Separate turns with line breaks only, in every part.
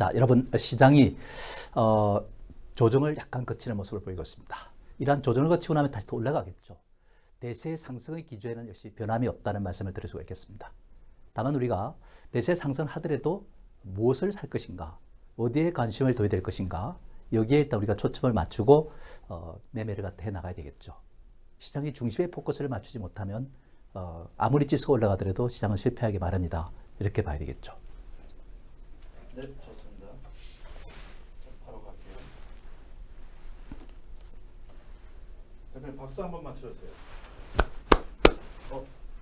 자, 여러분 시장이 조정을 약간 거치는 모습을 보이고 있습니다. 이러한 조정을 거치고 나면 다시 또 올라가겠죠. 대세 상승의 기조에는 역시 변함이 없다는 말씀을 드릴 수가 있겠습니다. 다만 우리가 대세 상승하더라도 무엇을 살 것인가, 어디에 관심을 둬야 될 것인가, 여기에 일단 우리가 초점을 맞추고 매매를 갖다 해 나가야 되겠죠. 시장의 중심에 포커스를 맞추지 못하면 아무리 지수가 올라가더라도 시장은 실패하기 마련이다. 이렇게 봐야 되겠죠.
네, 좋습니다. 자, 바로 갈게요. 대표님 박수 한 번만 쳐주세요.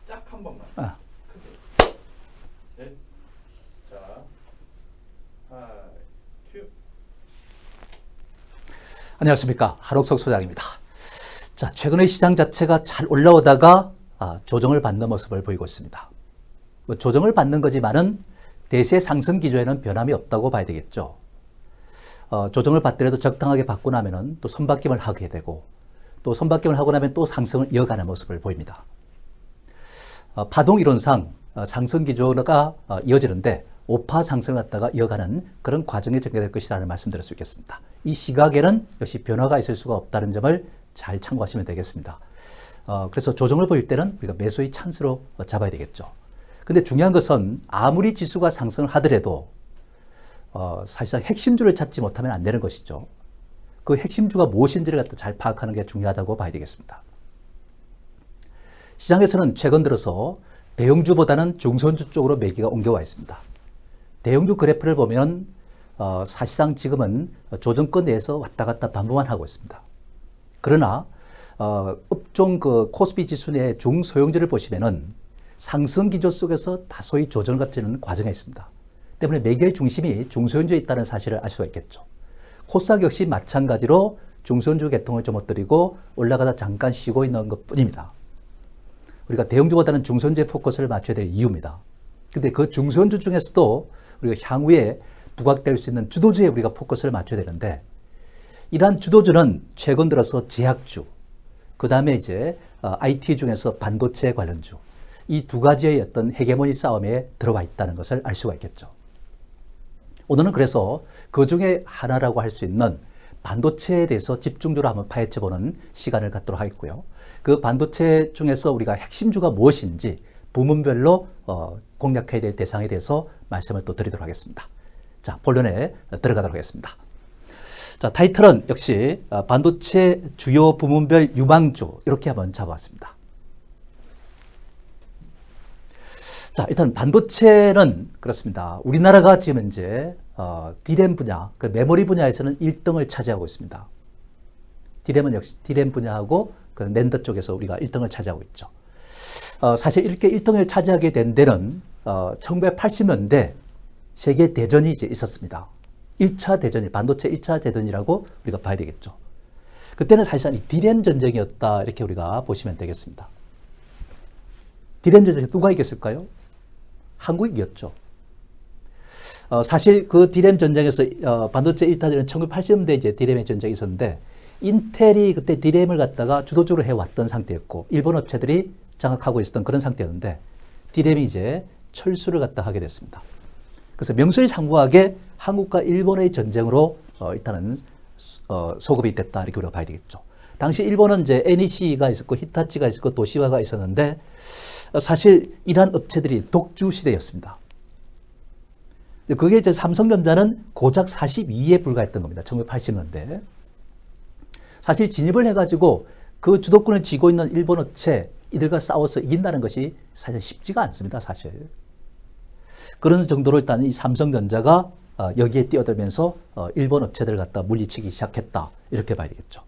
짝 한 번만. 크게. 네. 자, 큐.
안녕하십니까. 하록석 소장입니다. 자, 최근에 시장 자체가 잘 올라오다가 조정을 받는 모습을 보이고 있습니다. 뭐 조정을 받는 거지만은 대세 상승 기조에는 변함이 없다고 봐야 되겠죠. 조정을 받더라도 적당하게 받고 나면은 또 손바뀜을 하게 되고, 또 손바뀜을 하고 나면 또 상승을 이어가는 모습을 보입니다. 파동 이론상 상승 기조가 이어지는데 오파 상승을 갖다가 이어가는 그런 과정이 전개될 것이라는 말씀드릴 수 있겠습니다. 이 시각에는 역시 변화가 있을 수가 없다는 점을 잘 참고하시면 되겠습니다. 그래서 조정을 보일 때는 우리가 매수의 찬스로 잡아야 되겠죠. 근데 중요한 것은 아무리 지수가 상승을 하더라도 사실상 핵심주를 찾지 못하면 안 되는 것이죠. 그 핵심주가 무엇인지를 갖다 잘 파악하는 게 중요하다고 봐야 되겠습니다. 시장에서는 최근 들어서 대형주보다는 중소형주 쪽으로 매기가 옮겨와 있습니다. 대형주 그래프를 보면 사실상 지금은 조정권 내에서 왔다 갔다 반복만 하고 있습니다. 그러나 업종 그 코스피 지수 내 중소형주를 보시면은 상승 기조 속에서 다소의 조정을 거치는 과정에 있습니다. 때문에 매개의 중심이 중소형주에 있다는 사실을 알 수가 있겠죠. 코스닥 역시 마찬가지로 중소형주 계통을 좀 엇들이고 올라가다 잠깐 쉬고 있는 것 뿐입니다. 우리가 대형주보다는 중소형주에 포커스를 맞춰야 될 이유입니다. 근데 그 중소형주 중에서도 우리가 향후에 부각될 수 있는 주도주에 우리가 포커스를 맞춰야 되는데, 이러한 주도주는 최근 들어서 제약주, 그 다음에 이제 IT 중에서 반도체 관련주, 이 두 가지의 어떤 헤게모니 싸움에 들어와 있다는 것을 알 수가 있겠죠. 오늘은 그래서 그 중에 하나라고 할 수 있는 반도체에 대해서 집중적으로 한번 파헤쳐보는 시간을 갖도록 하겠고요. 그 반도체 중에서 우리가 핵심주가 무엇인지 부문별로 공략해야 될 대상에 대해서 말씀을 또 드리도록 하겠습니다. 자, 본론에 들어가도록 하겠습니다. 자, 타이틀은 역시 반도체 주요 부문별 유망주, 이렇게 한번 잡아봤습니다. 자, 일단 반도체는 그렇습니다. 우리나라가 지금 이제 D램 분야, 그 메모리 분야에서는 1등을 차지하고 있습니다. D램은 역시 D램 분야하고 그 낸더 쪽에서 우리가 1등을 차지하고 있죠. 사실 이렇게 1등을 차지하게 된 데는 1980년대 세계 대전이 이제 있었습니다. 1차 대전이, 반도체 1차 대전이라고 우리가 봐야 되겠죠. 그때는 사실상 이 D램 전쟁이었다, 이렇게 우리가 보시면 되겠습니다. D램 전쟁에 누가 이겼을까요? 한국이 이겼죠. 사실 그 D램 전쟁에서 반도체 1차 대전 1980년대 이제 D램의 전쟁이 있었는데, 인텔이 그때 D램을 갖다가 주도적으로 해왔던 상태였고, 일본 업체들이 장악하고 있었던 그런 상태였는데, D램이 이제 철수를 갖다 하게 됐습니다. 그래서 명실상부하게 한국과 일본의 전쟁으로 일단은 소급이 됐다, 이렇게 우리가 봐야 되겠죠. 당시 일본은 이제 NEC가 있었고, 히타치가 있었고, 도시바가 있었는데, 사실 이러한 업체들이 독주 시대였습니다. 그게 이제 삼성전자는 고작 42에 불과했던 겁니다. 1980년대. 사실 진입을 해가지고 그 주도권을 쥐고 있는 일본 업체, 이들과 싸워서 이긴다는 것이 사실 쉽지가 않습니다, 사실. 그런 정도로 일단 이 삼성전자가 여기에 뛰어들면서 일본 업체들을 갖다 물리치기 시작했다, 이렇게 봐야 되겠죠.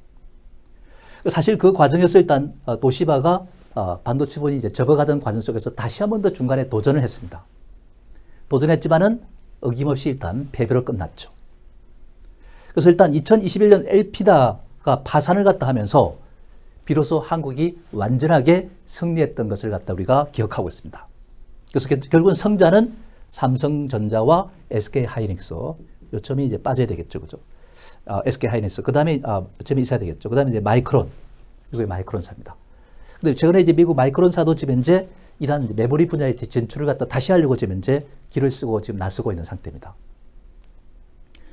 사실 그 과정에서 일단 도시바가 반도체본이 이제 접어가던 과정 속에서 다시 한 번 더 중간에 도전을 했습니다. 도전했지만은 어김없이 일단 패배로 끝났죠. 그래서 일단 2021년 엘피다가 파산을 갖다 하면서 비로소 한국이 완전하게 승리했던 것을 갖다 우리가 기억하고 있습니다. 그래서 결국은 성자는 삼성전자와 SK하이닉스, 요점이 이제 빠져야 되겠죠, 그죠? SK하이닉스, 그 다음에 점이 있어야 되겠죠. 그 다음에 이제 마이크론, 이거 마이크론사입니다. 근데 최근에 이제 미국 마이크론사도 지금 이제 이러한 이제 메모리 분야의 진출을 갖다 다시 하려고 지금 이제 길을 쓰고 지금 나서고 있는 상태입니다.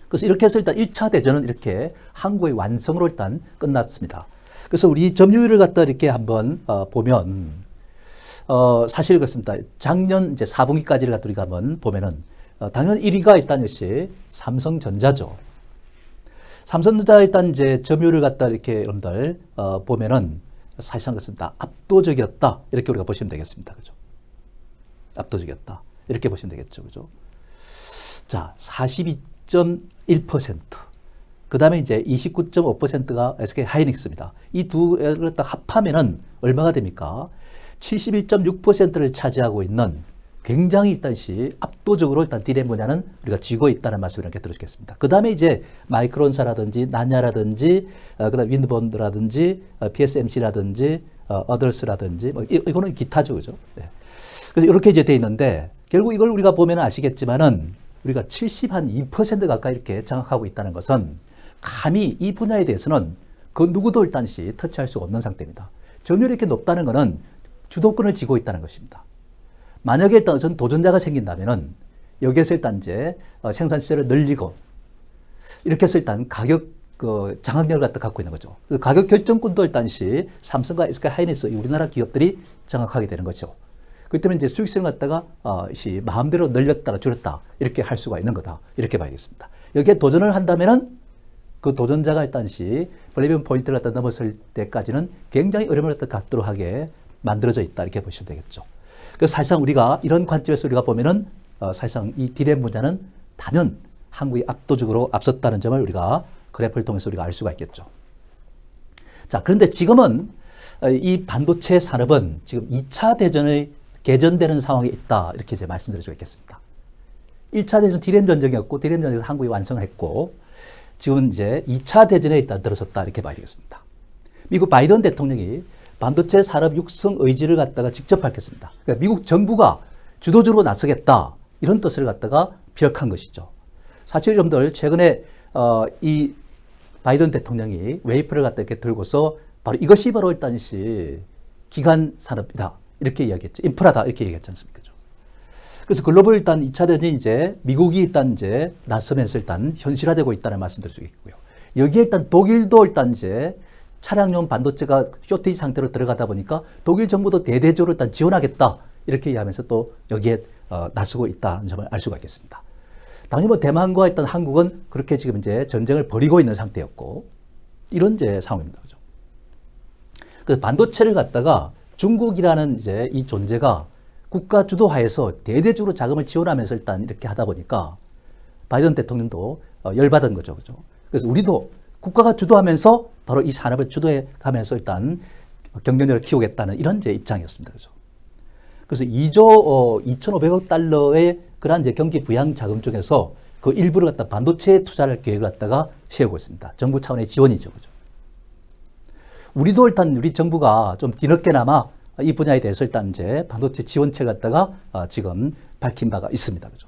그래서 이렇게 해서 일단 1차 대전은 이렇게 한국의 완성으로 일단 끝났습니다. 그래서 우리 점유율을 갖다 이렇게 한번 보면 사실 그렇습니다. 작년 이제 4분기까지를 갖다 우리가 한번 보면은 당연 1위가 일단 역시 삼성전자죠. 삼성전자 일단 이제 점유율을 갖다 이렇게 여러분들 보면은 사실상 그렇습니다. 압도적이었다 이렇게 우리가 보시면 되겠습니다. 그죠? 압도적이었다 이렇게 보시면 되겠죠. 그죠? 자, 42.1%. 그 다음에 이제 29.5%가 SK 하이닉스입니다. 이 두 개를 딱 합하면은 얼마가 됩니까? 71.6%를 차지하고 있는 굉장히 일단 압도적으로 일단 디램 분야는 우리가 쥐고 있다는 말씀을 이렇게 들으시겠습니다. 그 다음에 이제 마이크론사라든지 나냐라든지 그다음 윈드본드라든지 PSMC라든지 어덜스라든지 뭐 이거는 기타죠, 그죠? 네. 그래서 이렇게 이제 돼 있는데 결국 이걸 우리가 보면 아시겠지만은 우리가 72% 가까이 이렇게 장악하고 있다는 것은 감히 이 분야에 대해서는 그 누구도 일단 터치할 수가 없는 상태입니다. 점유율이 이렇게 높다는 것은 주도권을 쥐고 있다는 것입니다. 만약에 일단 어떤 도전자가 생긴다면은 여기에서 일단 이제 생산 시설을 늘리고 이렇게 해서 일단 가격 장악력을 갖다 갖고 있는 거죠. 그 가격 결정권도 일단 삼성과 SK 하이닉스 우리나라 기업들이 장악하게 되는 거죠. 그렇기 때문에 이제 수익성을 갖다가 마음대로 늘렸다가 줄였다 이렇게 할 수가 있는 거다 이렇게 봐야겠습니다. 여기에 도전을 한다면은 그 도전자가 일단 브레이크 포인트를 갖다 넘었을 때까지는 굉장히 어려움을 갖다 갖도록 하게 만들어져 있다 이렇게 보시면 되겠죠. 그래서 사실상 우리가 이런 관점에서 우리가 보면은 사실상 이 디램 분야는 단연 한국이 압도적으로 앞섰다는 점을 우리가 그래프를 통해서 우리가 알 수가 있겠죠. 자, 그런데 지금은 이 반도체 산업은 지금 2차 대전의 개전되는 상황에 있다 이렇게 이제 말씀드릴 수가 있겠습니다. 1차 대전 디램 전쟁이었고 디램 전쟁에서 한국이 완성을 했고 지금 이제 2차 대전에 일단 들어섰다 이렇게 봐야 되겠습니다. 미국 바이든 대통령이 반도체 산업 육성 의지를 갖다가 직접 밝혔습니다. 그러니까 미국 정부가 주도적으로 나서겠다 이런 뜻을 갖다가 비력한 것이죠. 사실 여러분들 최근에 이 바이든 대통령이 웨이프를 갖다 이렇게 들고서 바로 이것이 바로 일단 기간 산업이다 이렇게 이야기했죠. 인프라다 이렇게 얘기했지 않습니까? 그래서 글로벌 일단 2차 대전이 이제 미국이 일단 이제 나서면서 일단 현실화되고 있다는 말씀드릴 수 있고요. 여기에 일단 독일도 일단 이제 차량용 반도체가 쇼티지 상태로 들어가다 보니까 독일 정부도 대대적으로 일단 지원하겠다 이렇게 얘기하면서 또 여기에 나서고 있다는 점을 알 수가 있겠습니다. 당연히 뭐 대만과 일단 한국은 그렇게 지금 이제 전쟁을 벌이고 있는 상태였고 이런 이제 상황입니다. 그죠? 그래서 반도체를 갖다가 중국이라는 이제 이 존재가 국가 주도하에서 대대적으로 자금을 지원하면서 일단 이렇게 하다 보니까 바이든 대통령도 열받은 거죠. 그죠? 그래서 우리도 국가가 주도하면서 바로 이 산업을 주도해 가면서 일단 경쟁력을 키우겠다는 이런 제 입장이었습니다. 그죠? 그래서 2조 2,500억 달러의 그러한 이제 경기 부양 자금 중에서 그 일부를 갖다 반도체에 투자할 계획을 갖다가 세우고 있습니다. 정부 차원의 지원이죠. 그죠? 우리도 일단 우리 정부가 좀 뒤늦게나마 이 분야에 대해서 일단 이제 반도체 지원책을 갖다가 지금 밝힌 바가 있습니다. 그죠?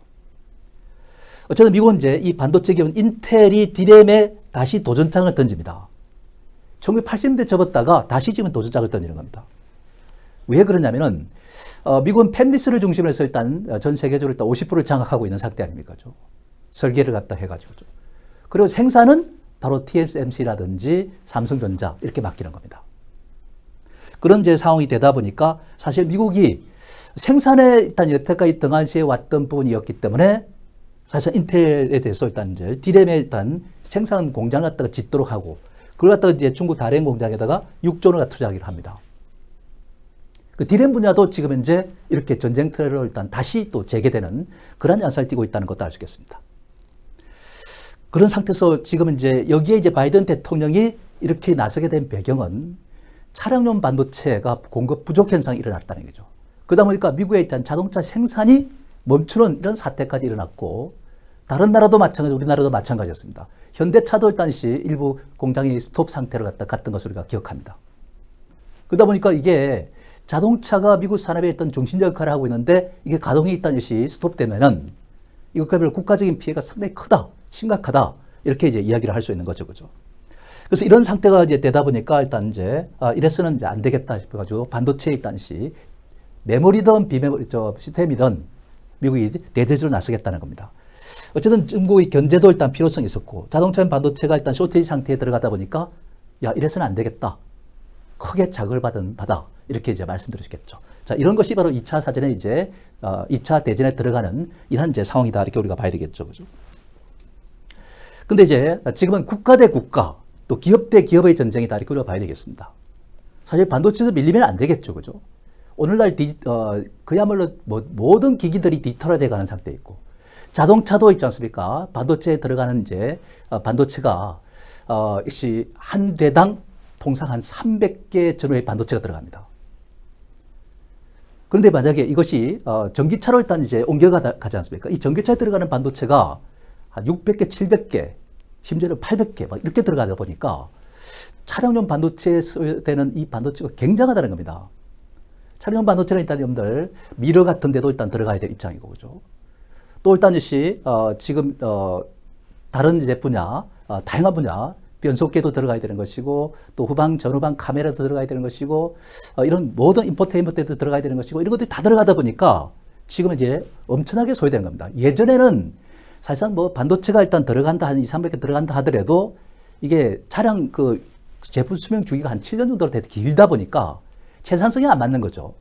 어쨌든 미국은 이제 이 반도체 기업은 인텔이 디램에 다시 도전장을 던집니다. 1980년대 접었다가 다시 지금 도전장을 던지는 겁니다. 왜 그러냐면은 미국은 팹리스를 중심으로 해서 일단 전 세계적으로 일단 50%를 장악하고 있는 상태 아닙니까? 설계를 갖다 해가지고. 그리고 생산은 바로 TSMC라든지 삼성전자 이렇게 맡기는 겁니다. 그런 이제 상황이 되다 보니까 사실 미국이 생산에 일단 여태까지 등한시해 왔던 부분이었기 때문에 사실 인텔에 대해서 일단 이제 디램에 일단 생산 공장을 갖다가 짓도록 하고 그걸 갖다가 이제 중국 다롄 공장에다가 6조 원을 투자하기로 합니다. 그 디램 분야도 지금 현재 이렇게 전쟁터로 일단 다시 또 재개되는 그런 양상을 띠고 있다는 것도 알 수 있겠습니다. 그런 상태에서 지금 이제 여기에 이제 바이든 대통령이 이렇게 나서게 된 배경은 차량용 반도체가 공급 부족 현상이 일어났다는 거죠. 그러다 보니까 미국의 일단 자동차 생산이 멈추는 이런 사태까지 일어났고 다른 나라도 마찬가지, 우리나라도 마찬가지였습니다. 현대차도 일단 일부 공장이 스톱 상태로 갔던 것을 우리가 기억합니다. 그러다 보니까 이게 자동차가 미국 산업의 어떤 중심 역할을 하고 있는데 이게 가동이 일단 스톱되면은 이것과별 국가적인 피해가 상당히 크다, 심각하다 이렇게 이제 이야기를 할 수 있는 거죠, 그죠? 그래서 이런 상태가 이제 되다 보니까 일단 이제 이래서는 이제 안 되겠다 싶어가지고 반도체에 일단 메모리든 비메모리 시스템이든 미국이 대대적으로 나서겠다는 겁니다. 어쨌든 중국의 견제도 일단 필요성이 있었고 자동차 반도체가 일단 쇼트지 상태에 들어가다 보니까 야 이래서는 안 되겠다. 크게 자극을 받아 이렇게 이제 말씀드리겠죠. 자 이런 것이 바로 2차 사전에 이제 2차 대전에 들어가는 이런 이제 상황이다 이렇게 우리가 봐야 되겠죠, 그죠? 근데 이제 지금은 국가 대 국가 또 기업 대 기업의 전쟁이다 이렇게 우리가 봐야 되겠습니다. 사실 반도체에서 밀리면 안 되겠죠, 그죠? 오늘날 그야말로 모든 기기들이 디지털화되어 가는 상태에 있고 자동차도 있지 않습니까? 반도체에 들어가는 이제 반도체가 역시 한 대당 통상 한 300개 전후의 반도체가 들어갑니다. 그런데 만약에 이것이 전기차로 일단 이제 옮겨가지 않습니까? 이 전기차에 들어가는 반도체가 한 600개, 700개, 심지어는 800개 막 이렇게 들어가다 보니까 차량용 반도체에 쓰여되는 이 반도체가 굉장하다는 겁니다. 차량용 반도체는 일단 여러분들 미러 같은 데도 일단 들어가야 될 입장이고, 그죠? 또 일단 역시 지금 다른 이제 분야, 다양한 분야, 변속계도 들어가야 되는 것이고 또 후방, 전후방 카메라도 들어가야 되는 것이고 이런 모든 인포테인먼트도 들어가야 되는 것이고 이런 것들이 다 들어가다 보니까 지금 이제 엄청나게 소요되는 겁니다. 예전에는 사실상 뭐 반도체가 일단 들어간다, 한 2, 300개 들어간다 하더라도 이게 차량 그 제품 수명 주기가 한 7년 정도로 돼도 길다 보니까 생산성이 안 맞는 거죠.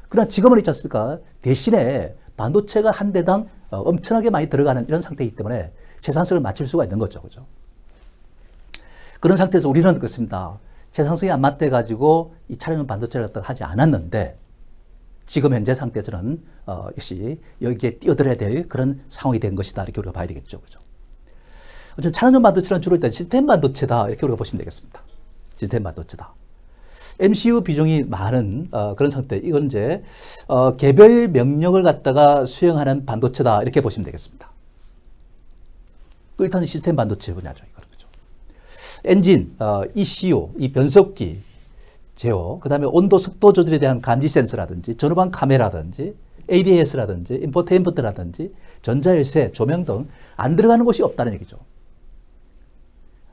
그러나 지금은 있지 않습니까? 대신에 반도체가 한 대당 엄청나게 많이 들어가는 이런 상태이기 때문에 생산성을 맞출 수가 있는 거죠. 그죠? 그런 상태에서 우리는 그렇습니다. 생산성이 안 맞대 가지고 이 차량용 반도체를 하지 않았는데 지금 현재 상태에서는 역시 여기에 뛰어들어야 될 그런 상황이 된 것이다. 이렇게 우리가 봐야 되겠죠. 그죠? 어쨌든 차량용 반도체는 주로 일단 시스템 반도체다. 이렇게 우리가 보시면 되겠습니다. 시스템 반도체다. MCU 비중이 많은 그런 상태. 이건 이제 개별 명령을 갖다가 수행하는 반도체다. 이렇게 보시면 되겠습니다. 일단 시스템 반도체 분야죠. 이거는. 그죠? 엔진, ECU, 이 변속기, 제어, 그 다음에 온도, 습도 조절에 대한 감지 센서라든지, 전후방 카메라라든지, ADS라든지, 인포테인먼트라든지, 전자열쇠, 조명 등 안 들어가는 곳이 없다는 얘기죠.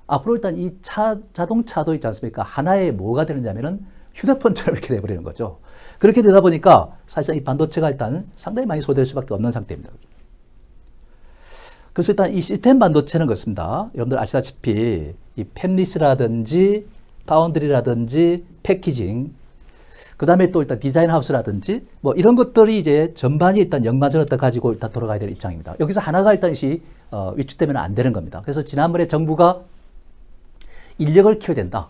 앞으로 일단 이 자동차도 있지 않습니까? 하나의 뭐가 되느냐면은 휴대폰처럼 이렇게 돼버리는 거죠. 그렇게 되다 보니까 사실상 이 반도체가 일단 상당히 많이 소요될 수밖에 없는 상태입니다. 그래서 일단 이 시스템 반도체는 그렇습니다. 여러분들 아시다시피 이 팹리스라든지 파운드리라든지 패키징, 그 다음에 또 일단 디자인 하우스라든지 뭐 이런 것들이 이제 전반이 일단 연마전을 가지고 일단 돌아가야 될 입장입니다. 여기서 하나가 일단 위축되면 안 되는 겁니다. 그래서 지난번에 정부가 인력을 키워야 된다.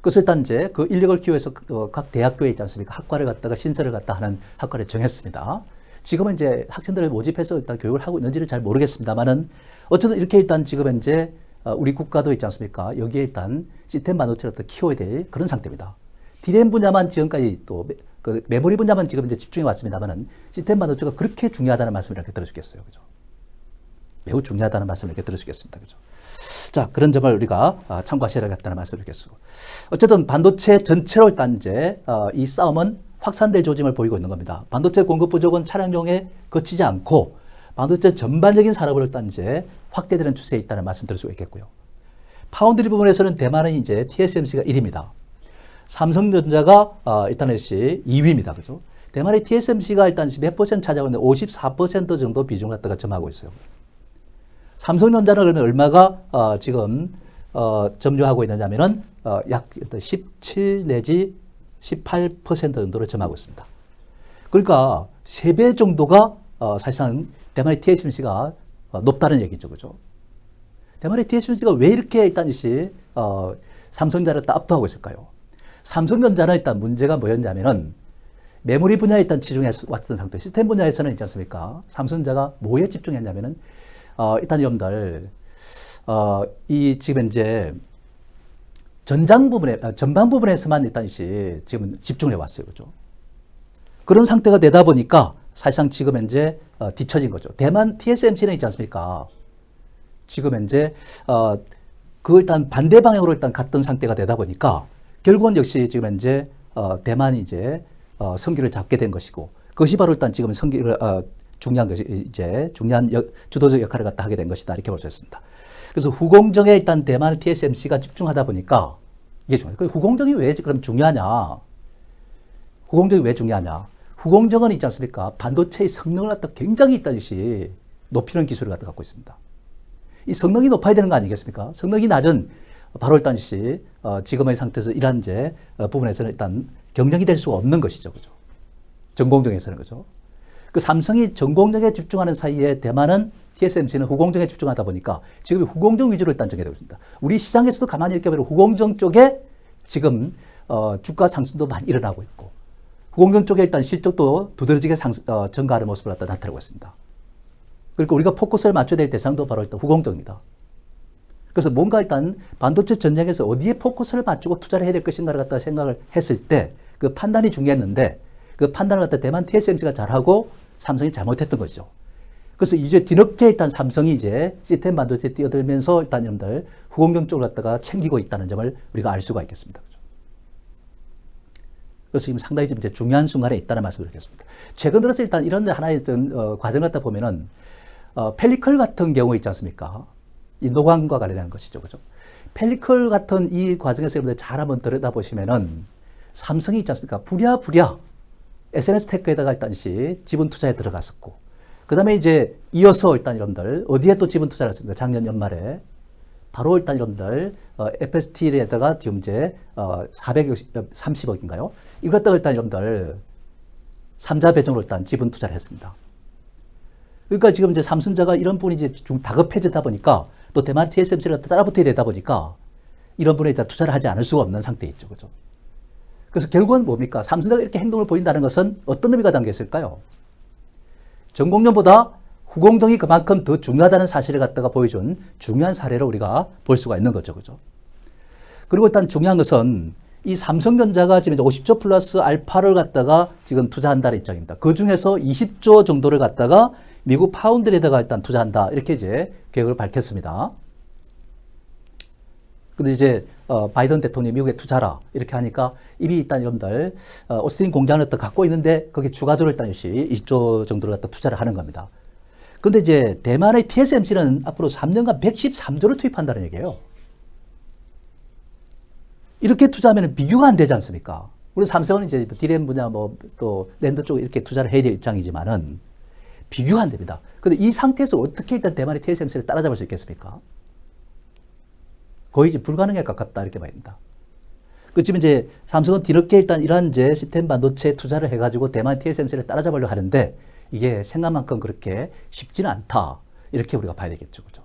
그래서 일단 이제 그 인력을 키워서 각 대학교에 있지 않습니까? 학과를 갖다가 신설을 갖다 하는 학과를 정했습니다. 지금은 이제 학생들을 모집해서 일단 교육을 하고 있는지는 잘 모르겠습니다만은 어쨌든 이렇게 일단 지금 현재 우리 국가도 있지 않습니까? 여기에 일단 시스템 반도체를 키워야 될 그런 상태입니다. D램 분야만 지금까지 또 그 메모리 분야만 지금 이제 집중해 왔습니다만은 시스템 반도체가 그렇게 중요하다는 말씀을 이렇게 들어주겠어요. 그죠? 매우 중요하다는 말씀을 이렇게 들어주겠습니다. 그죠? 자, 그런 점을 우리가 참고하셔야겠다는 말씀을 드리겠습니다. 어쨌든 반도체 전체로 일단 이제 이 싸움은 확산될 조짐을 보이고 있는 겁니다. 반도체 공급 부족은 차량용에 그치지 않고 반도체 전반적인 산업을 일단 이제 확대되는 추세에 있다는 말씀 드릴 수 있겠고요. 파운드리 부분에서는 대만은 이제 TSMC가 1위입니다. 삼성전자가 일단은 2위입니다. 그죠? 대만의 TSMC가 일단 몇 % 차지하고 있는데 54% 정도 비중을 갖다가 점하고 있어요. 삼성전자는 그러면 얼마가 지금 점유하고 있느냐면은 약 17 내지 18% 정도를 점하고 있습니다. 그러니까 3배 정도가 사실상 대만의 TSMC가 높다는 얘기죠. 그죠? 대만의 TSMC가 왜 이렇게 일단 삼성전자를 압도하고 있을까요? 삼성전자는 일단 문제가 뭐였냐면은 메모리 분야에 일단 집중해 왔던 상태. 시스템 분야에서는 있지 않습니까? 삼성전자가 뭐에 집중했냐면은 일단 여러분들 이 지금 이제 전방 부분에서만 일단 지금 집중을 해왔어요. 그죠? 그런 상태가 되다 보니까 사실상 지금 현재 뒤처진 거죠. 대만 TSMC는 있지 않습니까? 지금 현재 그 일단 반대 방향으로 일단 갔던 상태가 되다 보니까 결국은 역시 지금 현재 대만이 이제 성기를 잡게 된 것이고 그것이 바로 일단 지금 성기를 중요한 것이 이제 중요한 주도적 역할을 갖다 하게 된 것이다 이렇게 볼 수 있습니다. 그래서 후공정에 일단 대만 TSMC가 집중하다 보니까 이게 중요해요. 그 후공정이 왜 그럼 중요하냐? 후공정이 왜 중요하냐? 후공정은 있지 않습니까? 반도체의 성능을 갖다 굉장히 있다듯이 높이는 기술을 갖고 있습니다. 이 성능이 높아야 되는 거 아니겠습니까? 성능이 낮은 바로 일단 지금의 상태에서 이러한 부분에서는 일단 경쟁이 될 수가 없는 것이죠. 그죠? 전공정에서는 그죠? 그 삼성이 전공정에 집중하는 사이에 대만은 TSMC는 후공정에 집중하다 보니까 지금 후공정 위주로 일단 정해되고 있습니다. 우리 시장에서도 가만히 이렇게 보면 후공정 쪽에 지금 주가 상승도 많이 일어나고 있고 후공정 쪽에 일단 실적도 두드러지게 증가하는 모습을 갖다 나타내고 있습니다. 그러니까 우리가 포커스를 맞춰야 될 대상도 바로 일단 후공정입니다. 그래서 뭔가 일단 반도체 전쟁에서 어디에 포커스를 맞추고 투자를 해야 될 것인가를 갖다 생각을 했을 때 그 판단이 중요했는데 그 판단을 갖다 대만 TSMC가 잘하고 삼성이 잘못했던 것이죠. 그래서 이제 뒤늦게 일단 삼성이 이제 시스템 반도체에 뛰어들면서 일단 여러분들 후공정 쪽을 갖다가 챙기고 있다는 점을 우리가 알 수가 있겠습니다. 그래서 지금 상당히 좀 이제 중요한 순간에 있다는 말씀을 드리겠습니다. 최근 들어서 일단 이런 하나의 어떤 과정을 갖다 보면은 펠리컬 같은 경우 있지 않습니까? 이 노광과 관련된 것이죠. 그죠? 펠리컬 같은 이 과정에서 여러분들 잘 한번 들여다보시면은 삼성이 있지 않습니까? 부랴부랴 SNS 테크에다가 일단 지분 투자에 들어갔었고, 그 다음에 이제 이어서 일단 여러분들 어디에 또 지분 투자를 했습니까? 작년 연말에. 바로 일단 여러분들 FST에다가 지금 이제 430억인가요? 이걸 갖다가 일단 여러분들 3자 배정으로 일단 지분 투자를 했습니다. 그러니까 지금 이제 삼성자가 이런 부분이 이제 좀 다급해지다 보니까 또 대만 TSMC를 따라붙어야 되다 보니까 이런 분에 일단 투자를 하지 않을 수가 없는 상태에 있죠. 그죠? 그래서 결국은 뭡니까? 삼성자가 이렇게 행동을 보인다는 것은 어떤 의미가 담겨 있을까요? 전공정보다 후공정이 그만큼 더 중요하다는 사실을 갖다가 보여준 중요한 사례로 우리가 볼 수가 있는 거죠. 그죠? 그리고 일단 중요한 것은 이 삼성전자가 지금 50조 플러스 알파를 갖다가 지금 투자한다는 입장입니다. 그 중에서 20조 정도를 갖다가 미국 파운드리에다가 일단 투자한다. 이렇게 이제 계획을 밝혔습니다. 근데 이제 바이든 대통령이 미국에 투자라 이렇게 하니까 이미 일단 여러분들 오스틴 공장을 갖고 있는데 거기 추가적으로 일단 20조 정도를 갖다 투자를 하는 겁니다. 근데 이제 대만의 TSMC는 앞으로 3년간 113조를 투입한다는 얘기예요. 이렇게 투자하면 비교가 안 되지 않습니까? 우리 삼성은 이제 디램 분야 또 랜드 쪽에 이렇게 투자를 해야 될 입장이지만은 비교가 안 됩니다. 근데 이 상태에서 어떻게 일단 대만의 TSMC를 따라잡을 수 있겠습니까? 거의 이제 불가능에 가깝다 이렇게 봐야 됩니다. 그 지금 이제 삼성은 뒤늦게 일단 이러한 이제 시스템 반도체 투자를 해가지고 대만 TSMC를 따라잡으려고 하는데 이게 생각만큼 그렇게 쉽지는 않다 이렇게 우리가 봐야 되겠죠, 그죠?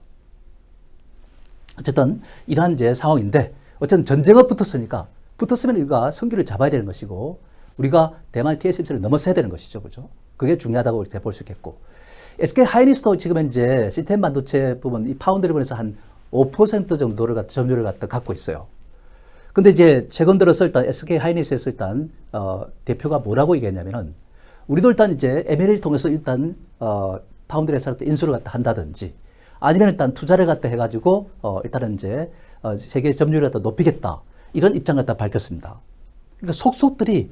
어쨌든 이러한 이제 상황인데 어쨌든 전쟁은 붙었으면 우리가 성기를 잡아야 되는 것이고 우리가 대만 TSMC를 넘어서야 되는 것이죠, 그죠? 그게 중요하다고 이렇게 볼 수 있겠고 SK 하이닉스도 지금 이제 시스템 반도체 부분 이 파운드리 부분에서 한 5% 정도를 점유율을 갖고 있어요. 근데 이제 최근 들어서 일단 SK 하이닉스에서 일단 대표가 뭐라고 얘기했냐면은 우리도 일단 이제 M&A를 통해서 일단 파운드리에서 인수를 갖다 한다든지 아니면 일단 투자를 갖다 해가지고 일단은 이제 세계 점유율을 갖다 높이겠다 이런 입장을 갖다 밝혔습니다. 그러니까 속속들이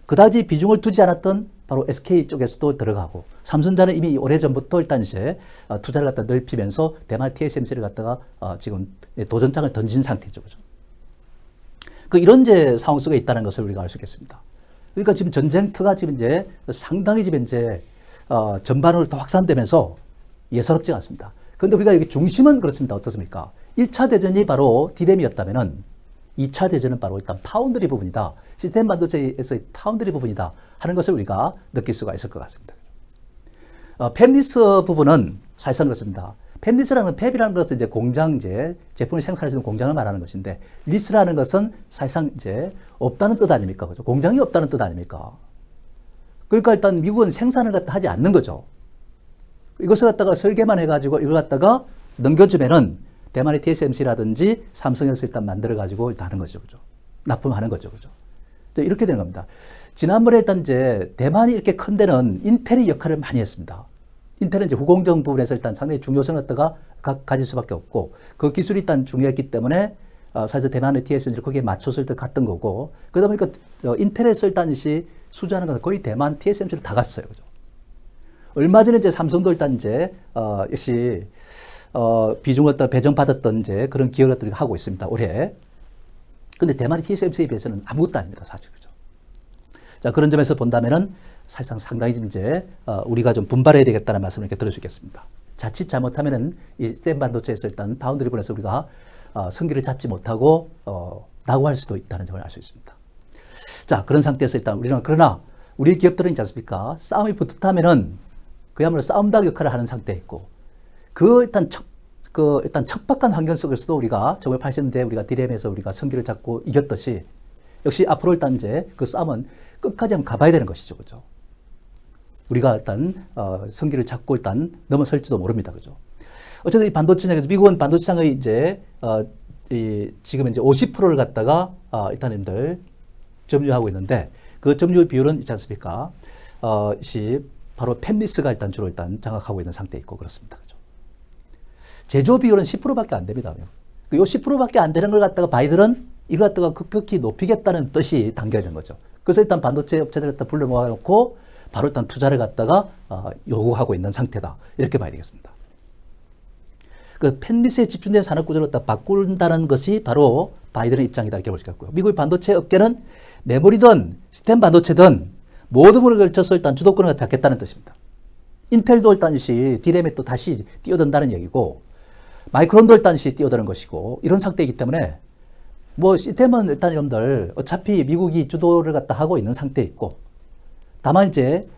그다지 비중을 두지 않았던 바로 SK 쪽에서도 들어가고 삼성전자는 이미 오래전부터 일단 이제 투자를 갖다 넓히면서 대만 TSMC를 갖다가 지금 도전장을 던진 상태죠. 그죠? 이런 이제 상황 속에 있다는 것을 우리가 알 수 있겠습니다. 그러니까 지금 전쟁터가 지금 이제 상당히 지금 이제 전반으로 더 확산되면서 예사롭지 않습니다. 그런데 우리가 여기 중심은 그렇습니다. 어떻습니까? 1차 대전이 바로 디램이었다면은 2차 대전은 바로 일단 파운드리 부분이다. 시스템 반도체에서 파운드리 부분이다 하는 것을 우리가 느낄 수가 있을 것 같습니다. 팹리스 부분은 사실상 그렇습니다. 팹이라는 것은 이제 공장 이제 제품을 생산해주는 공장을 말하는 것인데 리스라는 것은 사실상 이제 없다는 뜻 아닙니까? 그죠? 공장이 없다는 뜻 아닙니까? 그러니까 일단 미국은 생산을 갖다 하지 않는 거죠. 이것을 갖다가 설계만 해가지고 이걸 갖다가 넘겨주면은 대만의 TSMC라든지 삼성에서 일단 만들어가지고 일단 하는 거죠. 그죠? 납품하는 거죠. 그죠? 이렇게 되는 겁니다. 지난번에 일단 이제 대만이 이렇게 큰 데는 인텔이 역할을 많이 했습니다. 인텔은 이제 후공정 부분에서 일단 상당히 중요성을 갖다가 가질 수밖에 없고 그 기술이 일단 중요했기 때문에 사실 대만의 TSMC를 거기에 맞춰서 일단 갔던 거고 그러다 보니까 인텔에서 일단 수주하는 건 거의 대만 TSMC로 다 갔어요. 그죠? 얼마 전에 이제 삼성도 일단 이제 역시 비중을 배정받았던 이제 그런 기여를 또 하고 있습니다. 올해. 근데 대만의 TSMC에 비해서는 아무것도 아닙니다. 사실. 그죠? 자, 그런 점에서 본다면은 사실상 상당히 이제 우리가 좀 분발해야 되겠다는 말씀을 이렇게 드릴 수 있겠습니다. 자칫 잘못하면은 이 센 반도체에서 일단 파운드리 분에서 우리가 성기를 잡지 못하고 낙오할 수도 있다는 점을 알 수 있습니다. 자, 그런 상태에서 일단 우리는 그러나 우리 기업들은 있지 않습니까? 싸움이 붙었다면은 그야말로 싸움닭 역할을 하는 상태에 있고 일단 척박한 환경 속에서도 우리가 1980년대 우리가 디램에서 우리가 성기를 잡고 이겼듯이 역시 앞으로 일단 이제 그 싸움은 끝까지 한번 가봐야 되는 것이죠. 그죠? 우리가 일단 성기를 잡고 일단 넘어설지도 모릅니다. 그죠? 어쨌든 이 반도체 시장에서 미국은 반도체 시장의 이제 지금 이제 50%를 갖다가 일단님들 점유하고 있는데 그 점유 비율은 있지 않습니까? 바로 팹리스가 일단 주로 일단 장악하고 있는 상태에 있고 그렇습니다. 그죠? 제조 비율은 10%밖에 안 됩니다. 이 10%밖에 안 되는 걸 갖다가 바이든은 이걸 갖다가 급격히 높이겠다는 뜻이 담겨 있는 거죠. 그래서 일단 반도체 업체들을 갖다 불러 모아놓고 바로 일단 투자를 갖다가 요구하고 있는 상태다. 이렇게 봐야 되겠습니다. 그 팹리스에 집중된 산업 구조를 갖다 바꾼다는 것이 바로 바이든의 입장이다. 이렇게 볼 수 있겠고요. 미국의 반도체 업계는 메모리든 시스템 반도체든 모든 부분을 걸쳐서 일단 주도권을 잡겠다는 뜻입니다. 인텔도 일단 디램에 또 다시 뛰어든다는 얘기고 마이크론도 일단 뛰어드는 것이고 이런 상태이기 때문에 뭐 시스템은 일단 여러분들 어차피 미국이 주도를 갖다 하고 있는 상태에 있고 다만 이제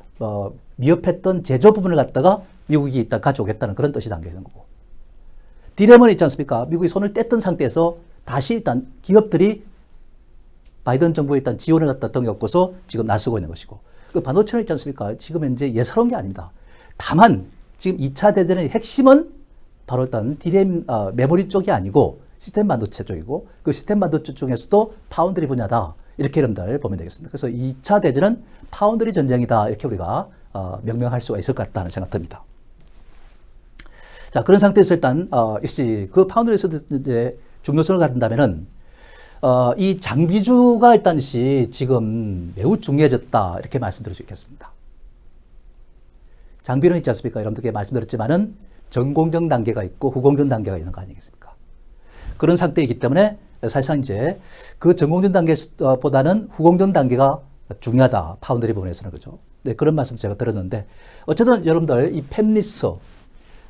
미흡했던 제조 부분을 갖다가 미국이 일단 가져오겠다는 그런 뜻이 담겨 있는 거고 디램은 있지 않습니까? 미국이 손을 뗐던 상태에서 다시 일단 기업들이 바이든 정부에 일단 지원을 갖다 등에 업고서 지금 나서고 있는 것이고 그 반도체는 있지 않습니까? 지금 현재 예사로운 게 아닙니다. 다만 지금 2차 대전의 핵심은 바로 일단 디램 메모리 쪽이 아니고 시스템 반도체 쪽이고 그 시스템 반도체 중에서도 파운드리 분야다. 이렇게 여러분들 보면 되겠습니다. 그래서 2차 대전은 파운드리 전쟁이다. 이렇게 우리가 명명할 수가 있을 것 같다는 생각 듭니다. 자, 그런 상태에서 일단 그 파운드리에서도 이제 중요성을 갖는다면은 이 장비주가 일단 지금 매우 중요해졌다. 이렇게 말씀드릴 수 있겠습니다. 장비는 있지 않습니까? 여러분들께 말씀드렸지만은 전공정 단계가 있고 후공정 단계가 있는 거 아니겠습니까? 그런 상태이기 때문에 사실상 이제 그 전공정 단계보다는 후공정 단계가 중요하다. 파운드리 부분에서는 그죠. 네, 그런 말씀 제가 들었는데 어쨌든 여러분들 이 팹리스,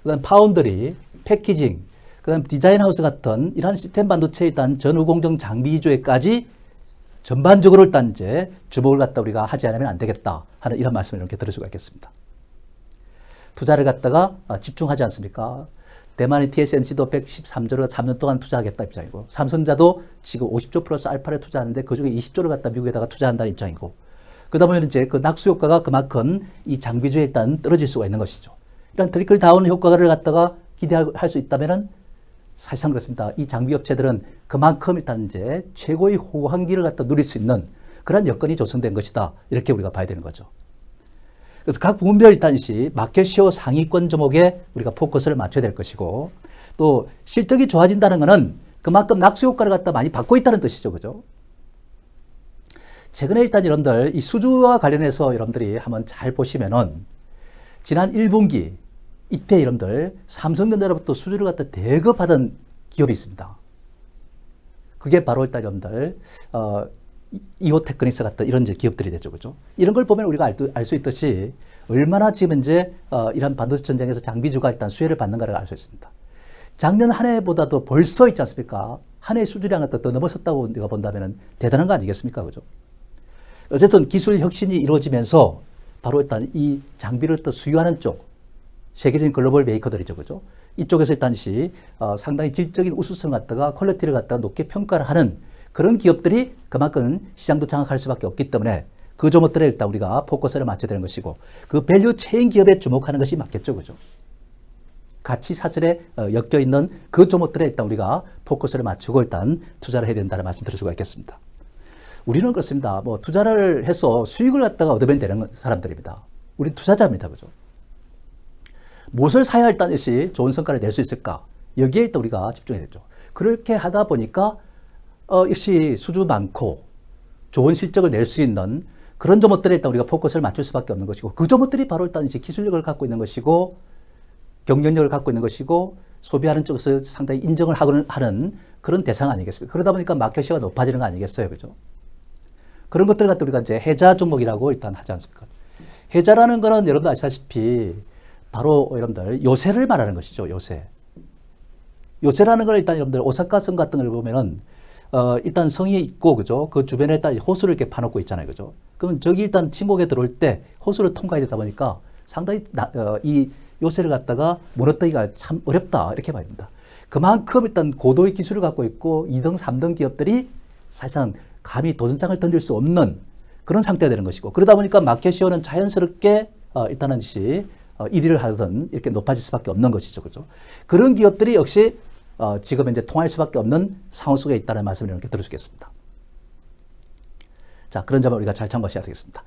그다음 파운드리, 패키징, 그다음 디자인 하우스 같은 이러한 시스템 반도체 일단 전후공정 장비 위주에까지 전반적으로 일단 이제 주목을 갖다 우리가 하지 않으면 안 되겠다 하는 이런 말씀을 이렇게 들을 수가 있겠습니다. 투자를 갖다가 집중하지 않습니까? 대만의 TSMC도 113조를 3년 동안 투자하겠다 입장이고 삼성자도 지금 50조 플러스 알파를 투자하는데 그중에 20조를 갖다 미국에다가 투자한다는 입장이고 그러다 보면 이제 그 낙수 효과가 그만큼 이 장비주에 일단 떨어질 수가 있는 것이죠. 이런 트리클 다운 효과를 갖다가 기대할 수 있다면은 사실상 그렇습니다. 이 장비 업체들은 그만큼 일단 이제 최고의 호황기를 갖다 누릴 수 있는 그런 여건이 조성된 것이다. 이렇게 우리가 봐야 되는 거죠. 그래서 각 부문별 일단 마켓시어 상위권 종목에 우리가 포커스를 맞춰야 될 것이고 또 실적이 좋아진다는 것은 그만큼 낙수 효과를 갖다 많이 받고 있다는 뜻이죠. 그죠? 최근에 일단 여러분들 이 수주와 관련해서 여러분들이 한번 잘 보시면은 지난 1분기 이때 여러분들 삼성전자로부터 수주를 갖다 대거 받은 기업이 있습니다. 그게 바로 일단 여러분들 이오테크닉스 같은 이런 이제 기업들이 되죠. 그죠? 이런 걸 보면 우리가 알 수 있듯이 얼마나 지금 이제 이런 반도체 전쟁에서 장비주가 일단 수혜를 받는가를 알 수 있습니다. 작년 한 해보다도 벌써 있지 않습니까? 한 해 수주량을 더 넘어섰다고 우리가 본다면 대단한 거 아니겠습니까? 그죠? 어쨌든 기술 혁신이 이루어지면서 바로 일단 이 장비를 또 수요하는 쪽, 세계적인 글로벌 메이커들이죠. 그죠? 이쪽에서 일단 상당히 질적인 우수성을 갖다가 퀄리티를 갖다가 높게 평가를 하는 그런 기업들이 그만큼 시장도 장악할 수밖에 없기 때문에 그 종목들에 일단 우리가 포커스를 맞춰야 되는 것이고 그 밸류 체인 기업에 주목하는 것이 맞겠죠. 그죠? 가치 사슬에 엮여 있는 그 종목들에 일단 우리가 포커스를 맞추고 일단 투자를 해야 된다는 말씀 드릴 수가 있겠습니다. 우리는 그렇습니다. 뭐 투자를 해서 수익을 갖다가 얻으면 되는 사람들입니다. 우리 투자자입니다. 그죠? 무엇을 사야 일단 좋은 성과를 낼 수 있을까? 여기에 일단 우리가 집중해야 되죠. 그렇게 하다 보니까 역시 수주 많고 좋은 실적을 낼 수 있는 그런 종목들에 일단 우리가 포커스를 맞출 수밖에 없는 것이고 그 종목들이 바로 일단 기술력을 갖고 있는 것이고 경쟁력을 갖고 있는 것이고 소비하는 쪽에서 상당히 인정을 하는 그런 대상 아니겠습니까? 그러다 보니까 마켓시가 높아지는 거 아니겠어요? 그죠? 그런 것들 갖다 우리가 이제 해자 종목이라고 일단 하지 않습니까? 해자라는 거는 여러분들 아시다시피 바로 여러분들 요새를 말하는 것이죠. 요새. 요새라는 걸 일단 여러분들 오사카 성 같은 걸 보면은 일단 성이 있고 그죠? 그 주변에 일단 호수를 이렇게 파놓고 있잖아요. 그죠? 그럼 저기 일단 침공에 들어올 때 호수를 통과해야 되다 보니까 상당히 이 요새를 갖다가 무너뜨기가 참 어렵다 이렇게 봐야 됩니다. 그만큼 일단 고도의 기술을 갖고 있고 2등, 3등 기업들이 사실상 감히 도전장을 던질 수 없는 그런 상태가 되는 것이고 그러다 보니까 마켓시어는 자연스럽게 일단은 1위를 하든 이렇게 높아질 수밖에 없는 것이죠. 그죠? 그런 기업들이 역시 지금 이제 통할 수밖에 없는 상황 속에 있다는 말씀을 이렇게 들을 수 있겠습니다. 자, 그런 점을 우리가 잘 참고하셔야 되겠습니다.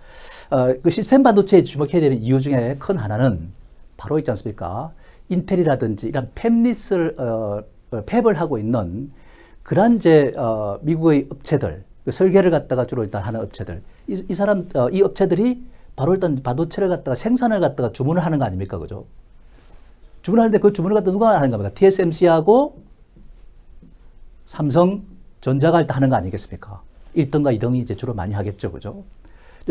그 시스템 반도체에 주목해야 되는 이유 중에 큰 하나는 바로 있지 않습니까? 인텔이라든지 이런 팹을 하고 있는 그런 이제 미국의 업체들, 그 설계를 갖다가 주로 일단 하는 업체들, 이 업체들이 바로 일단 반도체를 갖다가 생산을 갖다가 주문을 하는 거 아닙니까? 그죠? 주문하는데 그 주문을 갖다 누가 하는 겁니까? TSMC하고 삼성전자가 일단 하는 거 아니겠습니까? 1등과 2등이 이제 주로 많이 하겠죠. 그죠?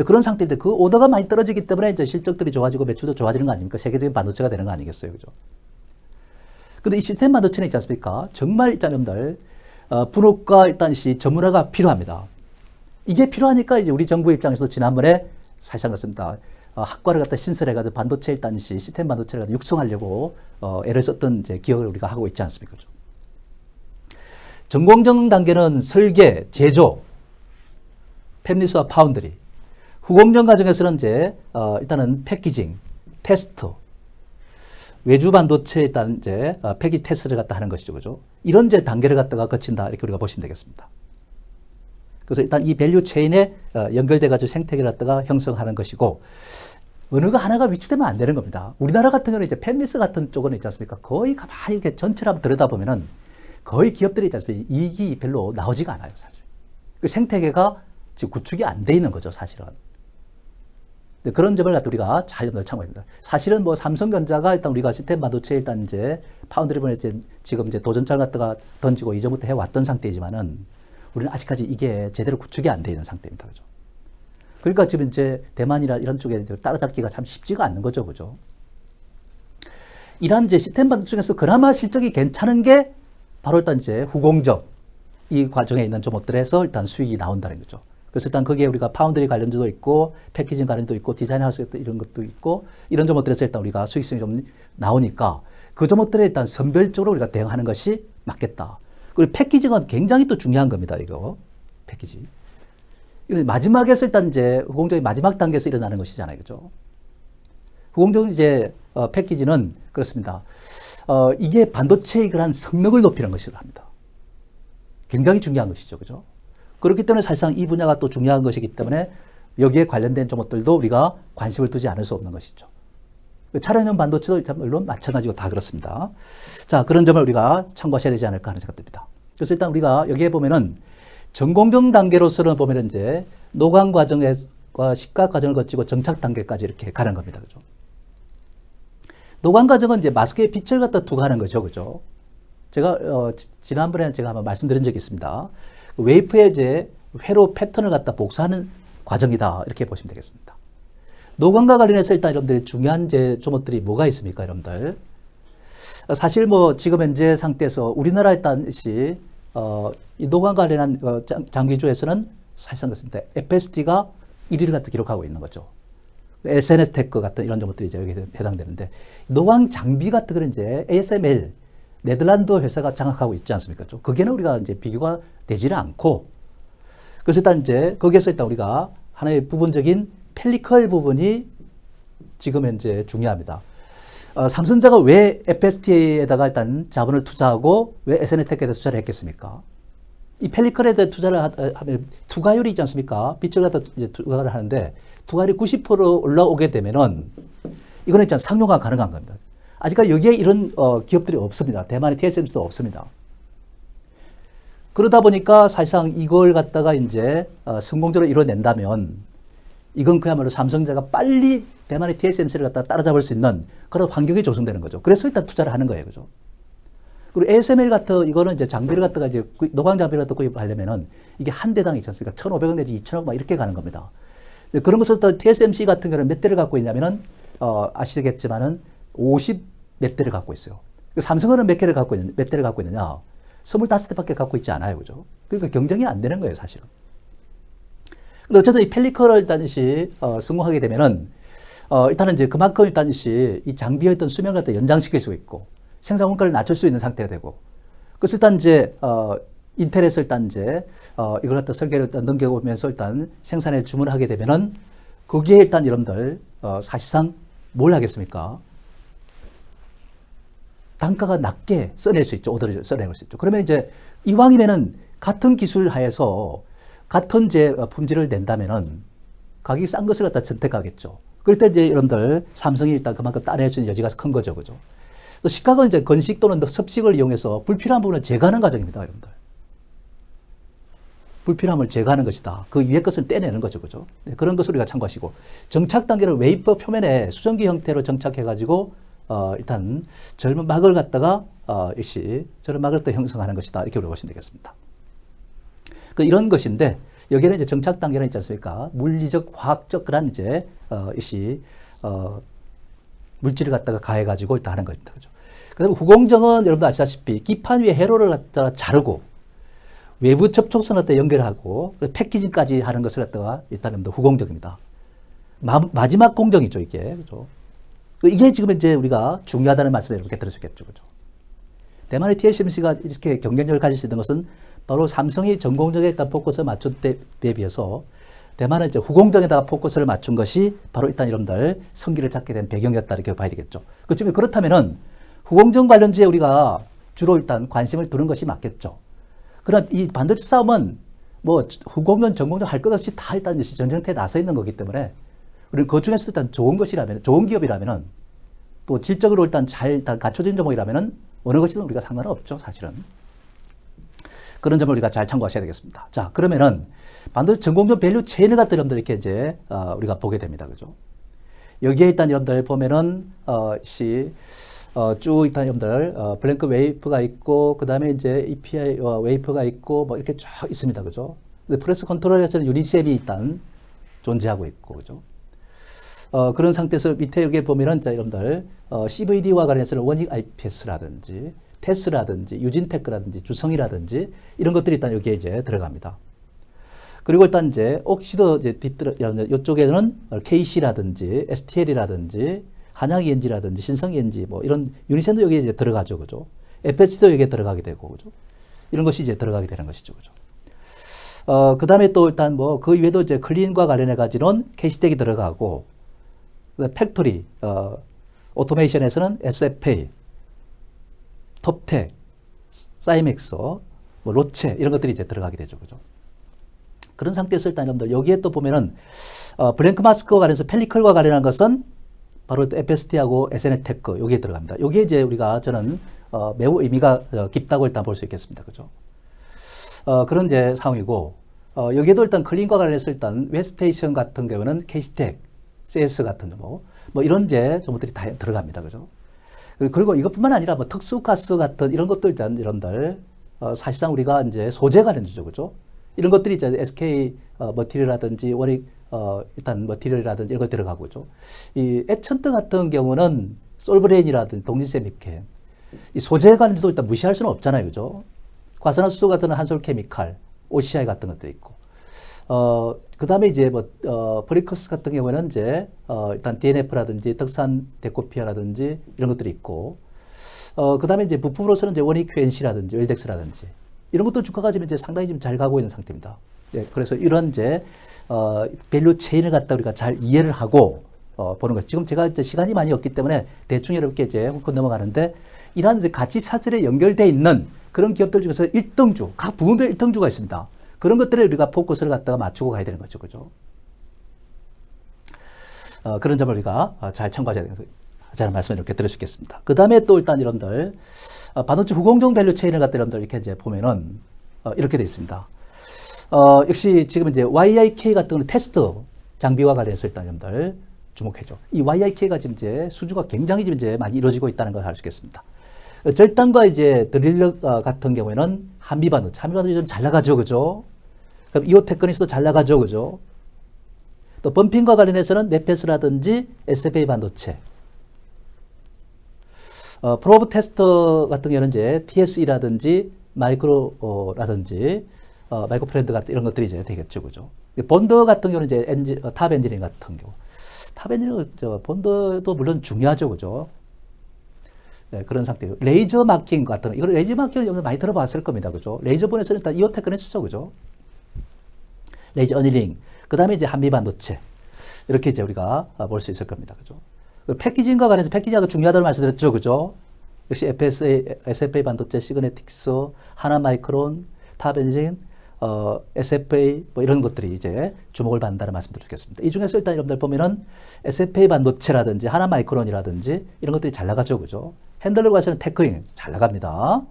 그런 상태인데 그 오더가 많이 떨어지기 때문에 이제 실적들이 좋아지고 매출도 좋아지는 거 아닙니까? 세계적인 반도체가 되는 거 아니겠어요? 그죠? 근데 이 시스템 반도체는 있지 않습니까? 정말 일단 여러분들, 분업과 일단 전문화가 필요합니다. 이게 필요하니까 이제 우리 정부 입장에서 지난번에 사실상 그렇습니다. 학과를 갖다 신설해가지고 반도체 일단 시스템 반도체를 갖다 육성하려고 애를 썼던 이제 기억을 우리가 하고 있지 않습니까? 그죠? 전공정 단계는 설계, 제조, 팹리스와 파운드리. 후공정 과정에서는 이제 일단은 패키징, 테스트, 외주 반도체 일단 이제 패키지 테스트를 갖다 하는 것이죠, 그죠? 이런 이제 단계를 갖다가 거친다 이렇게 우리가 보시면 되겠습니다. 그래서 일단 이 밸류 체인에 연결돼 가지고 생태계를 갖다가 형성하는 것이고 어느 거 하나가 위축되면 안 되는 겁니다. 우리나라 같은 경우는 이제 팹리스 같은 쪽은 있지 않습니까? 거의 가만히 이렇게 전체를 한번 들여다보면은 거의 기업들이 있지 않습니까? 이익이 별로 나오지가 않아요, 사실. 그 생태계가 지금 구축이 안 돼 있는 거죠, 사실은. 그런 점을 갖다 우리가 잘 참고합니다. 사실은 뭐 삼성전자가 일단 우리가 시스템 반도체 일단 이제 파운드리본에 지금 이제 도전장을 갖다가 던지고 이전부터 해왔던 상태이지만은 우리는 아직까지 이게 제대로 구축이 안 돼 있는 상태입니다. 그죠? 그러니까 지금 이제 대만이나 이런 쪽에 따라잡기가 참 쉽지가 않는 거죠. 그죠? 이런 이제 시스템 반도체 중에서 그나마 실적이 괜찮은 게 바로 일단 이제 후공정 이 과정에 있는 종목들에서 일단 수익이 나온다는 거죠. 그래서 일단 거기에 우리가 파운드리 관련도 있고 패키징 관련도 있고 디자인 하우스 이런 것도 있고 이런 종목들에서 일단 우리가 수익성이 좀 나오니까 그 종목들에 일단 선별적으로 우리가 대응하는 것이 맞겠다. 그리고 패키징은 굉장히 또 중요한 겁니다. 이거 패키징. 이건 마지막에서 일단 이제 후공정의 마지막 단계에서 일어나는 것이잖아요. 그죠? 후공정 이제 패키징은 그렇습니다. 이게 반도체의 그런 성능을 높이는 것이라 합니다. 굉장히 중요한 것이죠. 그죠? 그렇기 때문에 사실상 이 분야가 또 중요한 것이기 때문에 여기에 관련된 종목들도 우리가 관심을 두지 않을 수 없는 것이죠. 차량용 반도체도 물론 마찬가지고 다 그렇습니다. 자, 그런 점을 우리가 참고하셔야 되지 않을까 하는 생각이 듭니다. 그래서 일단 우리가 여기에 보면은 전공정 단계로서는 보면은 이제 노광 과정과 식각 과정을 거치고 정착 단계까지 이렇게 가는 겁니다. 그죠? 노광 과정은 이제 마스크에 빛을 갖다 두고 하는 거죠. 그죠? 제가, 지난번에 제가 한번 말씀드린 적이 있습니다. 웨이프의 이제 회로 패턴을 갖다 복사하는 과정이다. 이렇게 보시면 되겠습니다. 노광과 관련해서 일단 여러분들 중요한 이제 종목들이 뭐가 있습니까, 여러분들? 사실 뭐 지금 현재 상태에서 우리나라 일단 이 노광 관련한 장비주에서는 사실상 그렇습니다. FSD가 1위를 갖다 기록하고 있는 거죠. SNS 테크 같은 이런 종목들이 이제 여기에 해당되는데 노광 장비 같은 거는 이제 ASML 네덜란드 회사가 장악하고 있지 않습니까? 거기에는 우리가 이제 비교가 되지는 않고, 그래서 일단 이제 거기에서 일단 우리가 하나의 부분적인 펠리컬 부분이 지금 현재 중요합니다. 삼성전자가 왜 FST에다가 일단 자본을 투자하고 왜 SNS테크에다 투자를 했겠습니까? 이 펠리컬에 대해 투자를 하면 투과율이 있지 않습니까? 빛을 갖다 이제 투과를 하는데 투과율이 90% 올라오게 되면은 이거는 일단 상용화가 가능한 겁니다. 아직까지 여기에 이런 기업들이 없습니다. 대만의 TSMC도 없습니다. 그러다 보니까 사실상 이걸 갖다가 이제 성공적으로 이뤄낸다면 이건 그야말로 삼성전자가 빨리 대만의 TSMC를 갖다가 따라잡을 수 있는 그런 환경이 조성되는 거죠. 그래서 일단 투자를 하는 거예요. 그죠? 그리고 ASML 같은 이거는 이제 장비를 갖다가 이제 노광 장비를 갖다 구입하려면은 이게 한 대당 있지 않습니까? 1,500원 내지 2,000원 막 이렇게 가는 겁니다. 그런 것을 또 TSMC 같은 경우는 몇 대를 갖고 있냐면은 아시겠지만은 50 몇 대를 갖고 있어요. 삼성은 몇 대를 갖고 있느냐? 25대밖에 갖고 있지 않아요. 그죠? 그러니까 경쟁이 안 되는 거예요, 사실은. 근데 어쨌든 이 펠리컬을 일단 성공하게 되면은 일단은 이제 그만큼 일단 이 장비의 어떤 수명을 갖다 연장시킬 수 있고 생산 원가를 낮출 수 있는 상태가 되고 그래서 일단 이제 인텔에서 일단 이제 이걸 갖다 설계를 일단 넘겨오면서 일단 생산에 주문을 하게 되면은 거기에 일단 여러분들 사실상 뭘 하겠습니까? 단가가 낮게 써낼 수 있죠. 오더를 써낼 수 있죠. 그러면 이제 이왕이면은 같은 기술 하에서 같은 품질을 낸다면은 가격이 싼 것을 갖다 선택하겠죠. 그럴 때 이제 여러분들 삼성이 일단 그만큼 따낼 수 있는 여지가 큰 거죠. 그죠? 또 시각은 이제 건식 또는 섭식을 이용해서 불필요한 부분을 제거하는 과정입니다. 여러분들. 불필요함을 제거하는 것이다. 그 위에 것을 떼내는 거죠. 그죠? 네, 그런 것을 우리가 참고하시고 정착 단계를 웨이퍼 표면에 수정기 형태로 정착해가지고 일단 젊은 막을 갖다가 역시 젊은 막을 또 형성하는 것이다. 이렇게 우리가 보시면 되겠습니다. 이런 것인데 여기에는 이제 정착 단계는 있지 않습니까? 물리적, 화학적 그런 이제 물질을 갖다가 가해가지고 일단 하는 겁니다. 그죠? 그다음에 후공정은 여러분들 아시다시피 기판 위에 회로를 갖다가 자르고 외부 접촉선을 갖다 연결하고 패키징까지 하는 것을 갖다가 일단 후공정입니다. 마지막 공정이죠, 이게. 그죠? 이게 지금 이제 우리가 중요하다는 말씀을 이렇게 들을 수 있겠죠. 그죠? 대만의 TSMC가 이렇게 경쟁력을 가질 수 있는 것은 바로 삼성이 전공정에 일단 포커스를 맞춘 때에 비해서 대만은 이제 후공정에다가 포커스를 맞춘 것이 바로 일단 여러분들 성기를 찾게 된 배경이었다 이렇게 봐야 되겠죠. 그렇다면은 후공정 관련주에 우리가 주로 일단 관심을 두는 것이 맞겠죠. 그러나 이 반도체 싸움은 뭐 후공정, 전공정 할 것 없이 다 일단 전쟁터에 나서 있는 거기 때문에 우리는 그 중에서 일단 좋은 것이라면, 좋은 기업이라면은 또 질적으로 일단 잘 갖춰진 종목이라면은 어느 것이든 우리가 상관없죠, 사실은. 그런 점을 우리가 잘 참고하셔야 되겠습니다. 자, 그러면은 반도체 전공정 밸류 체인을 갖다 여러분들 이렇게 이제 우리가 보게 됩니다. 그죠? 여기에 일단 여러분들 보면은 쭉 일단 여러분들 블랭크 웨이프가 있고 그다음에 이제 EPI 웨이프가 있고 뭐 이렇게 쭉 있습니다. 그죠? 근데 프레스 컨트롤에서는 유니셈이 일단 존재하고 있고 그죠? 그런 상태에서 밑에 여기에 보면은 자 여러분들 CVD와 관련해서는 원익 IPS라든지 테스라든지 유진테크라든지 주성이라든지 이런 것들이 일단 여기에 이제 들어갑니다. 그리고 일단 이제 옥시더 이제 이쪽에는 KC라든지 STL이라든지 한양ENG라든지 신성ENG 뭐 이런 유니센도 여기에 이제 들어가죠. 그죠? FH도 여기에 들어가게 되고 그죠? 이런 것이 이제 들어가게 되는 것이죠. 그죠? 그다음에 또 일단 뭐 그 이외에도 이제 클린과 관련해 가지고는 K스택이 들어가고 팩토리 오토메이션에서는 SFA 톱텍, 사이맥스, 뭐 로체 이런 것들이 이제 들어가게 되죠. 그죠? 그런 상태에서 일단 여러분들 여기에 또 보면은 블랭크 마스크와 관련해서 펠리컬과 관련한 것은 바로 FST하고 SNT테크 여기에 들어갑니다. 여기에 이제 우리가 저는 매우 의미가 깊다고 일단 볼 수 있겠습니다. 그죠? 그런 이제 상황이고 여기에도 일단 클린과 관련해서 일단 웨스테이션 같은 경우는 K스택, CS 같은 뭐 이런 이제 종목들이 다 들어갑니다. 그죠? 그리고 이것뿐만 아니라 뭐 특수가스 같은 이런 것들 일단 여러분들 사실상 우리가 이제 소재 관련주죠. 그죠? 이런 것들이 이제 SK 머티리얼이라든지 원익 일단 머티리얼이라든지 이런 거 들어가고 그죠? 이 에천트 같은 경우는 솔브레인이라든지 동지세미케 이 소재 관련주도 일단 무시할 수는 없잖아요. 그죠? 과산화수소 같은 한솔케미칼, OCI 같은 것도 있고 그 다음에 이제 브리커스 같은 경우에는 이제 일단 DNF라든지 덕산 데코피아라든지 이런 것들이 있고 그 다음에 이제 부품으로서는 이제 원익 QNC라든지 웰덱스라든지 이런 것도 주가가 지금 이제 상당히 좀 잘 가고 있는 상태입니다. 예, 그래서 이런 이제 밸류 체인을 갖다 우리가 잘 이해를 하고 보는 것. 지금 제가 이제 시간이 많이 없기 때문에 대충 여러분께 이제 훑고 넘어가는데 이러한 이제 가치 사슬에 연결되어 있는 그런 기업들 중에서 1등주, 각 부분별 1등주가 있습니다. 그런 것들에 우리가 포커스를 갖다가 맞추고 가야 되는 거죠. 그죠? 그런 점을 우리가 잘 참고하자는 말씀을 이렇게 드릴 수 있겠습니다. 그 다음에 또 일단 여러분들, 반도체 후공정 밸류 체인을 갖다 여러분들 이렇게 이제 보면은, 이렇게 되어 있습니다. 역시 지금 이제 YIK 같은 경우는 테스트 장비와 관련해서 일단 여러분들 주목해줘. 이 YIK가 지금 이제 수주가 굉장히 지금 이제 많이 이루어지고 있다는 걸 알 수 있겠습니다. 절단과 이제 드릴력 같은 경우에는 한미 반도체 좀 잘 나가죠, 그죠? 그럼 이오테크닉스도 잘 나가죠, 그죠? 또 범핑과 관련해서는 네페스라든지 SFA 반도체, 프로브 테스터 같은 경우는 이제 TSE라든지 마이크로라든지 마이크로 프렌드 같은 이런 것들이 이제 되겠죠, 그죠? 본드 같은 경우는 이제 탑 엔지니어링 같은 경우, 탑 엔지니어링 본드도 물론 중요하죠, 그죠? 네, 그런 상태예요. 레이저 마킹 같은 거, 이거 레이저 마킹은 많이 들어봤을 겁니다, 그죠? 레이저 본에서는 일단 이오테크는 쓰죠, 그죠? 레이저 어닐링, 그 다음에 이제 한미 반도체, 이렇게 이제 우리가 볼 수 있을 겁니다, 그죠? 패키징과 관해서 패키징하고 중요하다는 말씀드렸죠, 그죠? 역시 SFA 반도체, 시그네틱스, 하나마이크론, 탑엔진, SFA 뭐 이런 것들이 이제 주목을 받는다는 말씀드리겠습니다. 이 중에서 일단 여러분들 보면은 SFA 반도체라든지 하나마이크론이라든지 이런 것들이 잘 나가죠, 그죠? 핸들러 관해서는 테크인 잘 나갑니다.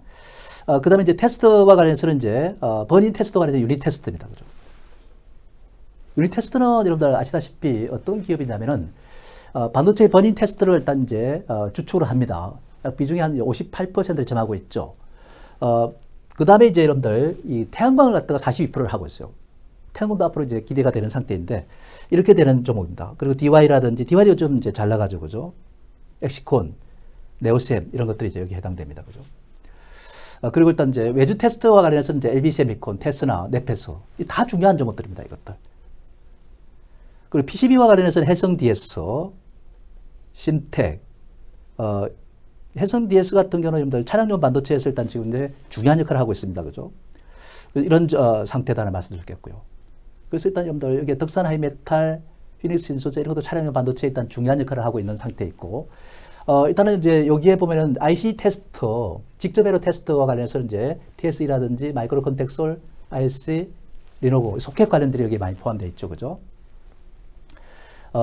그 다음에 이제 테스트와 관련해서는 이제 버닝 테스트와 관련해서 유닛 테스트입니다, 그죠? 유닛 테스트는 여러분들 아시다시피 어떤 기업이냐면은 반도체 버닝 테스트를 일단 이제 주축으로 합니다. 비중이 한 58%를 점하고 있죠. 그 다음에 이제 여러분들 이 태양광을 갖다가 42%를 하고 있어요. 태양광도 앞으로 이제 기대가 되는 상태인데 이렇게 되는 종목입니다. 그리고 DY라든지 DY도 좀 이제 잘 나가죠, 그죠? 엑시콘, 네오셈 이런 것들이 이제 여기 해당됩니다, 그죠? 그리고 일단 이제 외주 테스트와 관련해서 이제 LB세미콘, 테스나, 네페스 다 중요한 종목들입니다, 이것들. 그리고 PCB와 관련해서는 해성 DS, 신텍, 해성 DS 같은 경우는 여러분들 차량용 반도체에서 일단 지금 이제 중요한 역할을 하고 있습니다, 그죠? 이런 상태다는 말씀드리겠고요. 그래서 일단 여러분들 여기 덕산 하이메탈, 피닉스 인소재 이런 것도 차량용 반도체에 일단 중요한 역할을 하고 있는 상태에 있고, 일단은 이제 여기에 보면은 IC 테스터, 직접 회로 테스트와 관련해서 이제 TSE라든지 마이크로 컨텍솔, ISC, 리노고, 소켓 관련들이 여기 많이 포함되어 있죠, 그죠?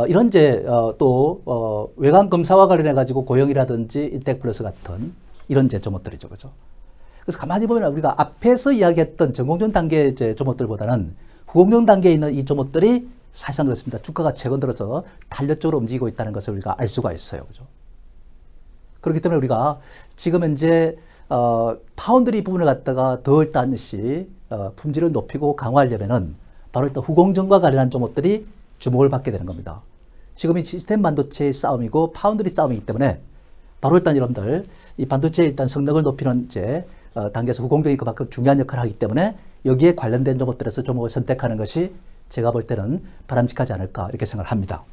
이런 이제 또 외관 검사와 관련해 가지고 고영이라든지 인텍 플러스 같은 이런 이제 종목들이죠, 그죠? 그래서 가만히 보면 우리가 앞에서 이야기했던 전공정 단계 이제 종목들보다는 후공정 단계에 있는 이 종목들이 사실상 그렇습니다. 주가가 최근 들어서 탄력적으로 움직이고 있다는 것을 우리가 알 수가 있어요, 그죠? 그렇기 때문에 우리가 지금 이제 파운드리 부분을 갖다가 더 일단 품질을 높이고 강화하려면은 바로 일단 후공정과 관련한 종목들이 주목을 받게 되는 겁니다. 지금이 시스템 반도체의 싸움이고 파운드리 싸움이기 때문에 바로 일단 여러분들 이 반도체의 일단 성능을 높이는 이제 단계에서 후공정이 그만큼 중요한 역할을 하기 때문에 여기에 관련된 종목들에서 종목을 선택하는 것이 제가 볼 때는 바람직하지 않을까 이렇게 생각을 합니다.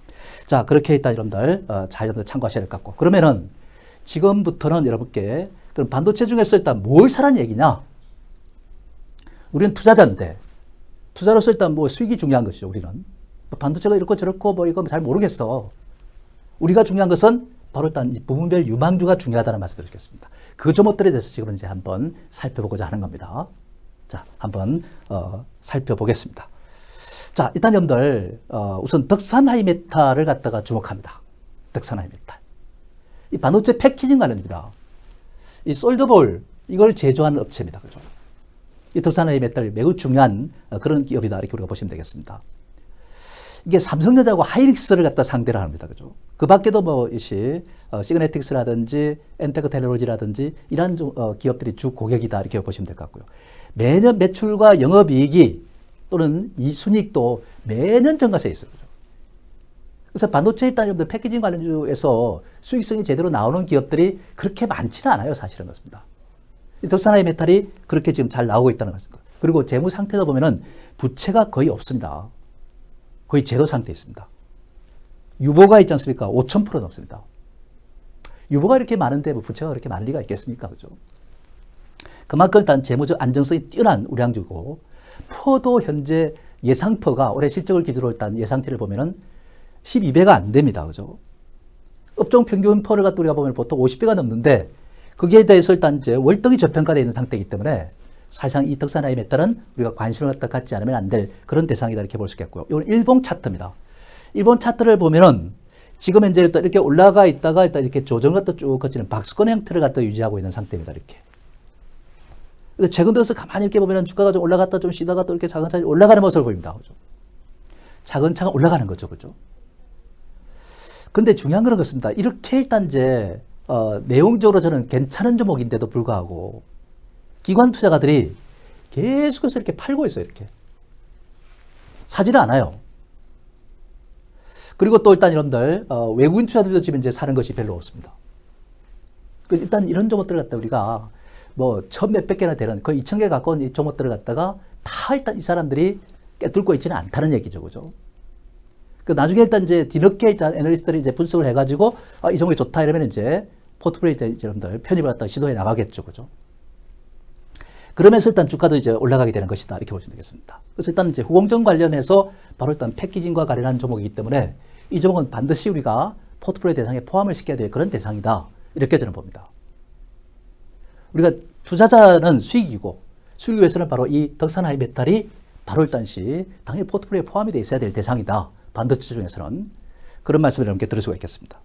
자, 그렇게 일단 여러분들 잘 여러분들 참고하셔야 될 것 같고, 그러면은 지금부터는 여러분께 그럼 반도체 중에서 일단 뭘 사라는 얘기냐? 우리는 투자자인데 투자로서 일단 뭐 수익이 중요한 것이죠, 우리는. 반도체가 이렇고 저렇고 뭐 이거 잘 모르겠어. 우리가 중요한 것은 바로 일단 이 부분별 유망주가 중요하다는 말씀을 드리겠습니다. 그 종목들에 대해서 지금 이제 한번 살펴보고자 하는 겁니다. 자, 한번 살펴보겠습니다. 자, 일단 여러분들 우선 덕산 하이메탈을 갖다가 주목합니다. 덕산 하이메탈. 이 반도체 패키징 관련입니다. 이 솔더볼 이걸 제조하는 업체입니다, 그죠? 이 덕산 하이메탈이 매우 중요한 그런 기업이다 이렇게 우리가 보시면 되겠습니다. 이게 삼성전자하고 하이닉스를 갖다 상대를 합니다. 그죠? 그 밖에도 뭐, 시그네틱스라든지, 엔테크 텔레놀로지라든지, 이런 기업들이 주 고객이다. 이렇게 보시면 될 것 같고요. 매년 매출과 영업이익이 또는 이 순이익도 매년 증가세 있어요. 그죠? 그래서 반도체 일단 여러분들 패키징 관련주에서 수익성이 제대로 나오는 기업들이 그렇게 많지는 않아요. 사실은 그렇습니다. 덕산하이 메탈이 그렇게 지금 잘 나오고 있다는 것입니다. 그리고 재무 상태도 보면은 부채가 거의 없습니다. 거의 제로 상태에 있습니다. 유보가 있지 않습니까? 5,000% 넘습니다. 유보가 이렇게 많은데 뭐 부채가 그렇게 많을 리가 있겠습니까? 그죠? 그만큼 일단 재무적 안정성이 뛰어난 우량주고, 퍼도 현재 예상퍼가 올해 실적을 기준으로 일단 예상치를 보면은 12배가 안 됩니다. 그죠? 업종 평균 퍼를 갖다 우리가 보면 보통 50배가 넘는데, 거기에 대해서 일단 이제 월등히 저평가되어 있는 상태이기 때문에 사실상 이 덕산하이 메탈은 우리가 관심을 갖다 갖지 않으면 안 될 그런 대상이다 이렇게 볼 수 있겠고요. 이건 일본 차트입니다. 일본 차트를 보면은 지금 현재 일단 이렇게 올라가 있다가 일단 이렇게 조정 갖다 쭉 거치는 박스권 형태를 갖다 유지하고 있는 상태입니다. 이렇게. 근데 최근 들어서 가만히 이렇게 보면은 주가가 좀 올라갔다 좀 쉬다가 또 이렇게 차근차근 올라가는 모습을 보입니다. 그죠? 차근차근 올라가는 거죠. 그죠? 근데 중요한 건 그렇습니다. 이렇게 일단 이제 내용적으로 저는 괜찮은 종목인데도 불구하고 기관 투자가들이 계속해서 이렇게 팔고 있어요. 이렇게. 사지를 않아요. 그리고 또 일단 여러분들 외국인 투자들도 지금 이제 사는 것이 별로 없습니다. 일단 이런 종목들을 갖다 우리가 뭐 천 몇백 개나 되는 거의 2,000개 가까운 이 종목들을 갖다가 다 일단 이 사람들이 깨뚫고 있지는 않다는 얘기죠. 그죠? 나중에 일단 이제 뒤늦게 애널리스트들이 이제 분석을 해가지고 이 종목이 좋다 이러면 이제 포트폴리오 이제 여러분들 편입을 갖다가 시도해 나가겠죠. 그죠? 그러면서 일단 주가도 이제 올라가게 되는 것이다. 이렇게 보시면 되겠습니다. 그래서 일단 이제 후공정 관련해서 바로 일단 패키징과 관련한 종목이기 때문에 이 종목은 반드시 우리가 포트폴리오 대상에 포함을 시켜야 될 그런 대상이다. 이렇게 저는 봅니다. 우리가 투자자는 수익이고 수익 위해서는 바로 이 덕산 하이메탈이 바로 일단시 당연히 포트폴리오에 포함이 되어 있어야 될 대상이다. 반도체 중에서는 그런 말씀을 여러분께 들을 수가 있겠습니다.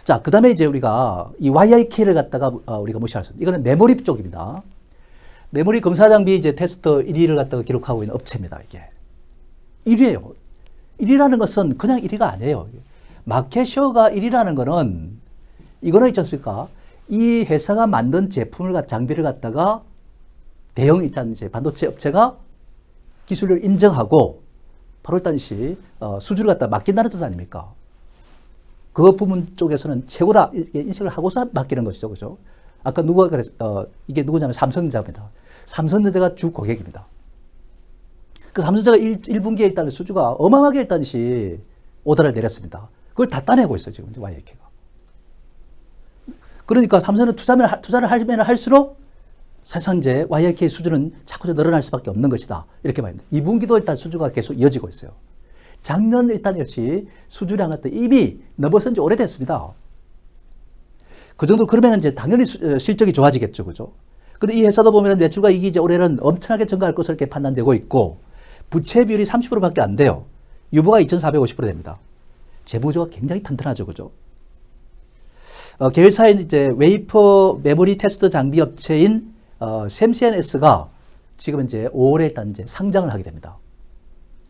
자, 그 다음에 이제 우리가 이 YIK를 갖다가 우리가 무시할 수 없습니다. 이거는 메모리 쪽입니다. 메모리 검사 장비 이제 테스트 1위를 갖다가 기록하고 있는 업체입니다. 이게 1위예요. 1위라는 것은 그냥 1위가 아니에요. 마켓셔가 1위라는 거는 이거는 있지 않습니까? 이 회사가 만든 제품을 장비를 갖다가 대형 일단 이제 반도체 업체가 기술을 인정하고 바로 일단시 수주를 갖다 맡긴다는 뜻 아닙니까? 그 부분 쪽에서는 최고다 인식을 하고서 맡기는 것이죠, 그죠? 아까 누가 그랬 이게 누구냐면 삼성전자입니다. 삼성전자가 주 고객입니다. 그 삼성전자가 1분기에 일단 수주가 어마어마하게 일단시 오더를 내렸습니다. 그걸 다 따내고 있어요, 지금 YIK가. 그러니까 삼성은 투자를 하면 할수록 사실상 이제 YIK 수주는 자꾸 늘어날 수밖에 없는 것이다. 이렇게 말합니다. 2분기도 일단 수주가 계속 이어지고 있어요. 작년 일단 역시 수주량 같은 이미 넘어선 지 오래됐습니다. 그 정도 그러면 이제 당연히 실적이 좋아지겠죠. 그죠? 근데 이 회사도 보면 매출과 이익이 이제 올해는 엄청나게 증가할 것으로 이렇게 판단되고 있고 부채 비율이 30%밖에 안 돼요. 유보가 2,450% 됩니다. 재무조가 굉장히 튼튼하죠. 그죠? 계열사인 이제 웨이퍼 메모리 테스트 장비 업체인 샘CNS가 지금 이제 5월에 일단 이제 상장을 하게 됩니다.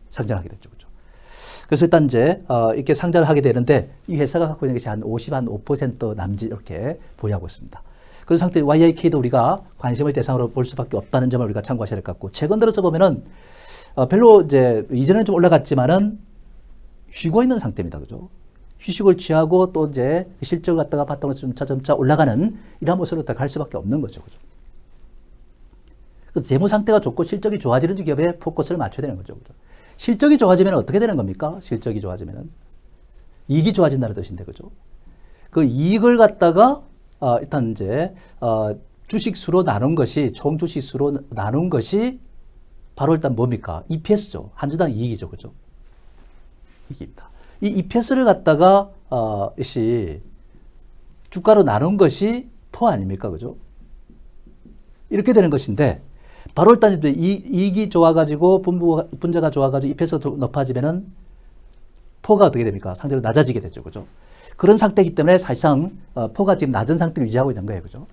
상장을 하게 됐죠. 그죠? 그래서 일단 이제 이렇게 상장을 하게 되는데 이 회사가 갖고 있는 것이 한 5% 남짓 이렇게 보유하고 있습니다. 그런 상태에 YIK도 우리가 관심을 대상으로 볼 수밖에 없다는 점을 우리가 참고하셔야 될 것 같고 최근 들어서 보면은 별로 이제 이전에는 좀 올라갔지만은 쉬고 있는 상태입니다. 그죠? 휴식을 취하고 또 이제 실적을 갖다가 바탕으로 점차 올라가는 이런 모습으로 갈 수밖에 없는 거죠. 그죠? 그 재무 상태가 좋고 실적이 좋아지는 기업에 포커스를 맞춰야 되는 거죠. 그죠? 실적이 좋아지면 어떻게 되는 겁니까? 실적이 좋아지면은 이익이 좋아진다는 뜻인데, 그죠? 그 이익을 갖다가 일단 이제 주식수로 나눈 것이 총 주식수로 나눈 것이 바로 일단 뭡니까? EPS죠. 한 주당 이익이죠, 그죠? 이익입니다. 이 EPS를 갖다가 주가로 나눈 것이 포 아닙니까? 그죠? 이렇게 되는 것인데 바로 일단 이익이 좋아가지고 분자가 좋아가지고 EPS가 높아지면은 포가 어떻게 됩니까? 상대로 낮아지게 되죠. 그죠? 그런 상태이기 때문에 사실상 포가 지금 낮은 상태를 유지하고 있는 거예요. 그죠?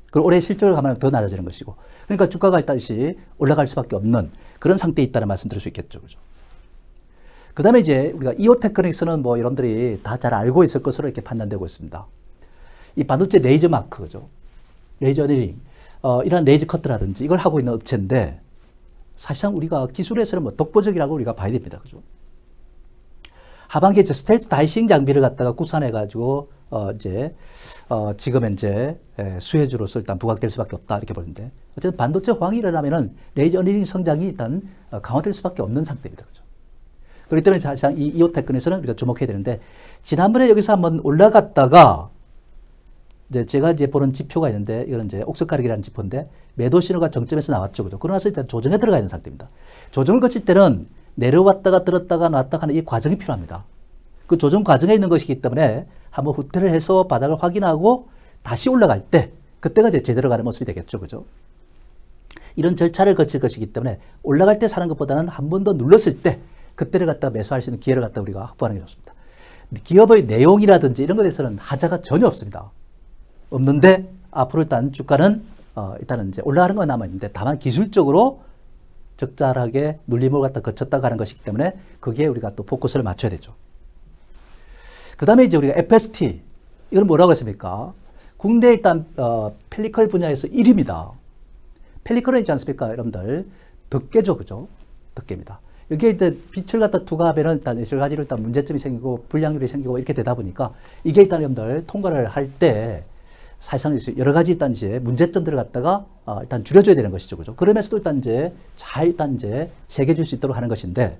그리고 올해 실적을 가면 더 낮아지는 것이고 그러니까 주가가 일단 올라갈 수밖에 없는 그런 상태에 있다는 말씀 드릴 수 있겠죠. 그죠? 그 다음에 이제 우리가 이오테크닉스는 뭐 여러분들이 다 잘 알고 있을 것으로 이렇게 판단되고 있습니다. 이 반도체 레이저 마크, 그죠? 레이저 어닝, 이런 레이저 커트라든지 이걸 하고 있는 업체인데 사실상 우리가 기술에서는 뭐 독보적이라고 우리가 봐야 됩니다. 그죠? 하반기에 스텔스 다이싱 장비를 갖다가 국산해가지고 지금 현재 수혜주로서 일단 부각될 수밖에 없다 이렇게 보는데 어쨌든 반도체 호황이 일어나면은 레이저 어닝 성장이 일단 강화될 수밖에 없는 상태입니다. 그죠? 그렇기 때문에 사실상 이 이오테크에서는 우리가 주목해야 되는데 지난번에 여기서 한번 올라갔다가 제가 보는 지표가 있는데 이거는 이제 옥석가리기라는 지표인데 매도 신호가 정점에서 나왔죠. 그죠? 그러고 나서 일단 조정에 들어가 있는 상태입니다. 조정을 거칠 때는 내려왔다가 들었다가 놨다가 하는 이 과정이 필요합니다. 그 조정 과정에 있는 것이기 때문에 한번 후퇴를 해서 바닥을 확인하고 다시 올라갈 때 그때가 이제 제대로 가는 모습이 되겠죠. 그죠? 이런 절차를 거칠 것이기 때문에 올라갈 때 사는 것보다는 한 번 더 눌렀을 때 그때를 갖다 매수할 수 있는 기회를 갖다 우리가 확보하는 게 좋습니다. 기업의 내용이라든지 이런 것에 대해서는 하자가 전혀 없습니다. 없는데 앞으로 일단 주가는 일단은 이제 올라가는 건 남아있는데 다만 기술적으로 적절하게 눌림을 갖다 거쳤다 가는 것이기 때문에 거기에 우리가 또 포커스를 맞춰야 되죠. 그 다음에 이제 우리가 FST 이건 뭐라고 했습니까? 국내 일단 펠리컬 분야에서 1위입니다. 펠리컬은 있지 않습니까? 여러분들 덮개죠, 그죠? 덮개입니다. 여기에 일단 빛을 갖다 투과하면은 일단 여러 가지로 일단 문제점이 생기고 불량률이 생기고 이렇게 되다 보니까 이게 일단 여러분들 통과를 할 때 사실상 여러 가지 일단 이제 문제점들을 갖다가 일단 줄여줘야 되는 것이죠, 그죠? 그러면서도 일단 이제 잘 일단 이제 새겨질 수 있도록 하는 것인데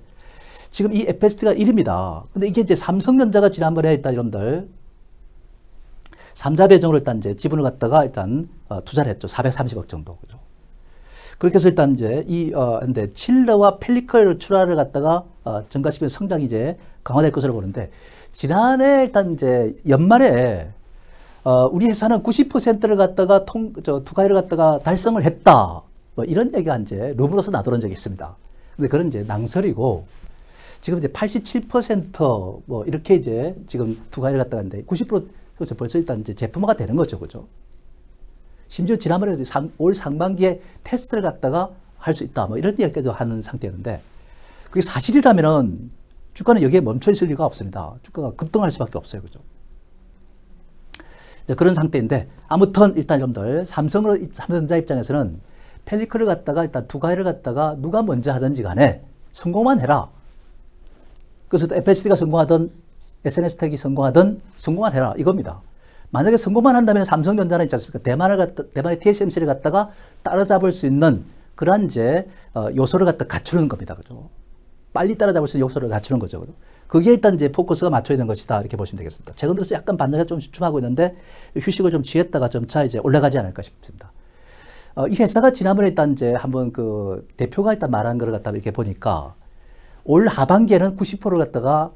지금 이 FST가 1위입니다. 근데 이게 이제 삼성전자가 지난번에 일단 여러분들 3자 배정으로 일단 이제 지분을 갖다가 일단 투자를 했죠. 430억 정도, 그죠? 그렇게 해서 일단 이제 근데 칠러와 펠리컬 출하를 갖다가 증가시키면 성장이 이제 강화될 것으로 보는데 지난해 일단 이제 연말에 우리 회사는 90%를 갖다가 투과율을 갖다가 달성을 했다. 뭐 이런 얘기가 이제 rum으로서 나돌은 적이 있습니다. 근데 그런 이제 낭설이고 지금 이제 87%뭐 이렇게 이제 지금 투과율을 갖다가 했는데 90% 벌써 일단 이제 제품화가 되는 거죠, 그죠? 심지어 지난번에 올 상반기에 테스트를 갖다가 할 수 있다. 뭐 이런 이야기까지 하는 상태였는데 그게 사실이라면은 주가는 여기에 멈춰 있을 리가 없습니다. 주가가 급등할 수밖에 없어요, 그죠? 그런 상태인데 아무튼 일단 여러분들 삼성전자 입장에서는 펠리컬을 갖다가 일단 투과를 갖다가 누가 먼저 하든지 간에 성공만 해라. 그래서 FSD가 성공하든 SNS텍이 성공하든 성공만 해라 이겁니다. 만약에 성공만 한다면 삼성전자는 있지 않습니까? 대만의 TSMC를 갖다가 따라잡을 수 있는 그런 이제 요소를 갖다 갖추는 겁니다, 그죠? 빨리 따라잡을 수 있는 요소를 갖추는 거죠, 그죠? 그게 일단 이제 포커스가 맞춰야 되는 것이다. 이렇게 보시면 되겠습니다. 최근 들어서 약간 반등에 좀 주춤하고 있는데 휴식을 좀 취했다가 점차 이제 올라가지 않을까 싶습니다. 이 회사가 지난번에 일단 이제 한번 그 대표가 일단 말한 걸 갖다가 이렇게 보니까 올 하반기에는 90%를 갖다가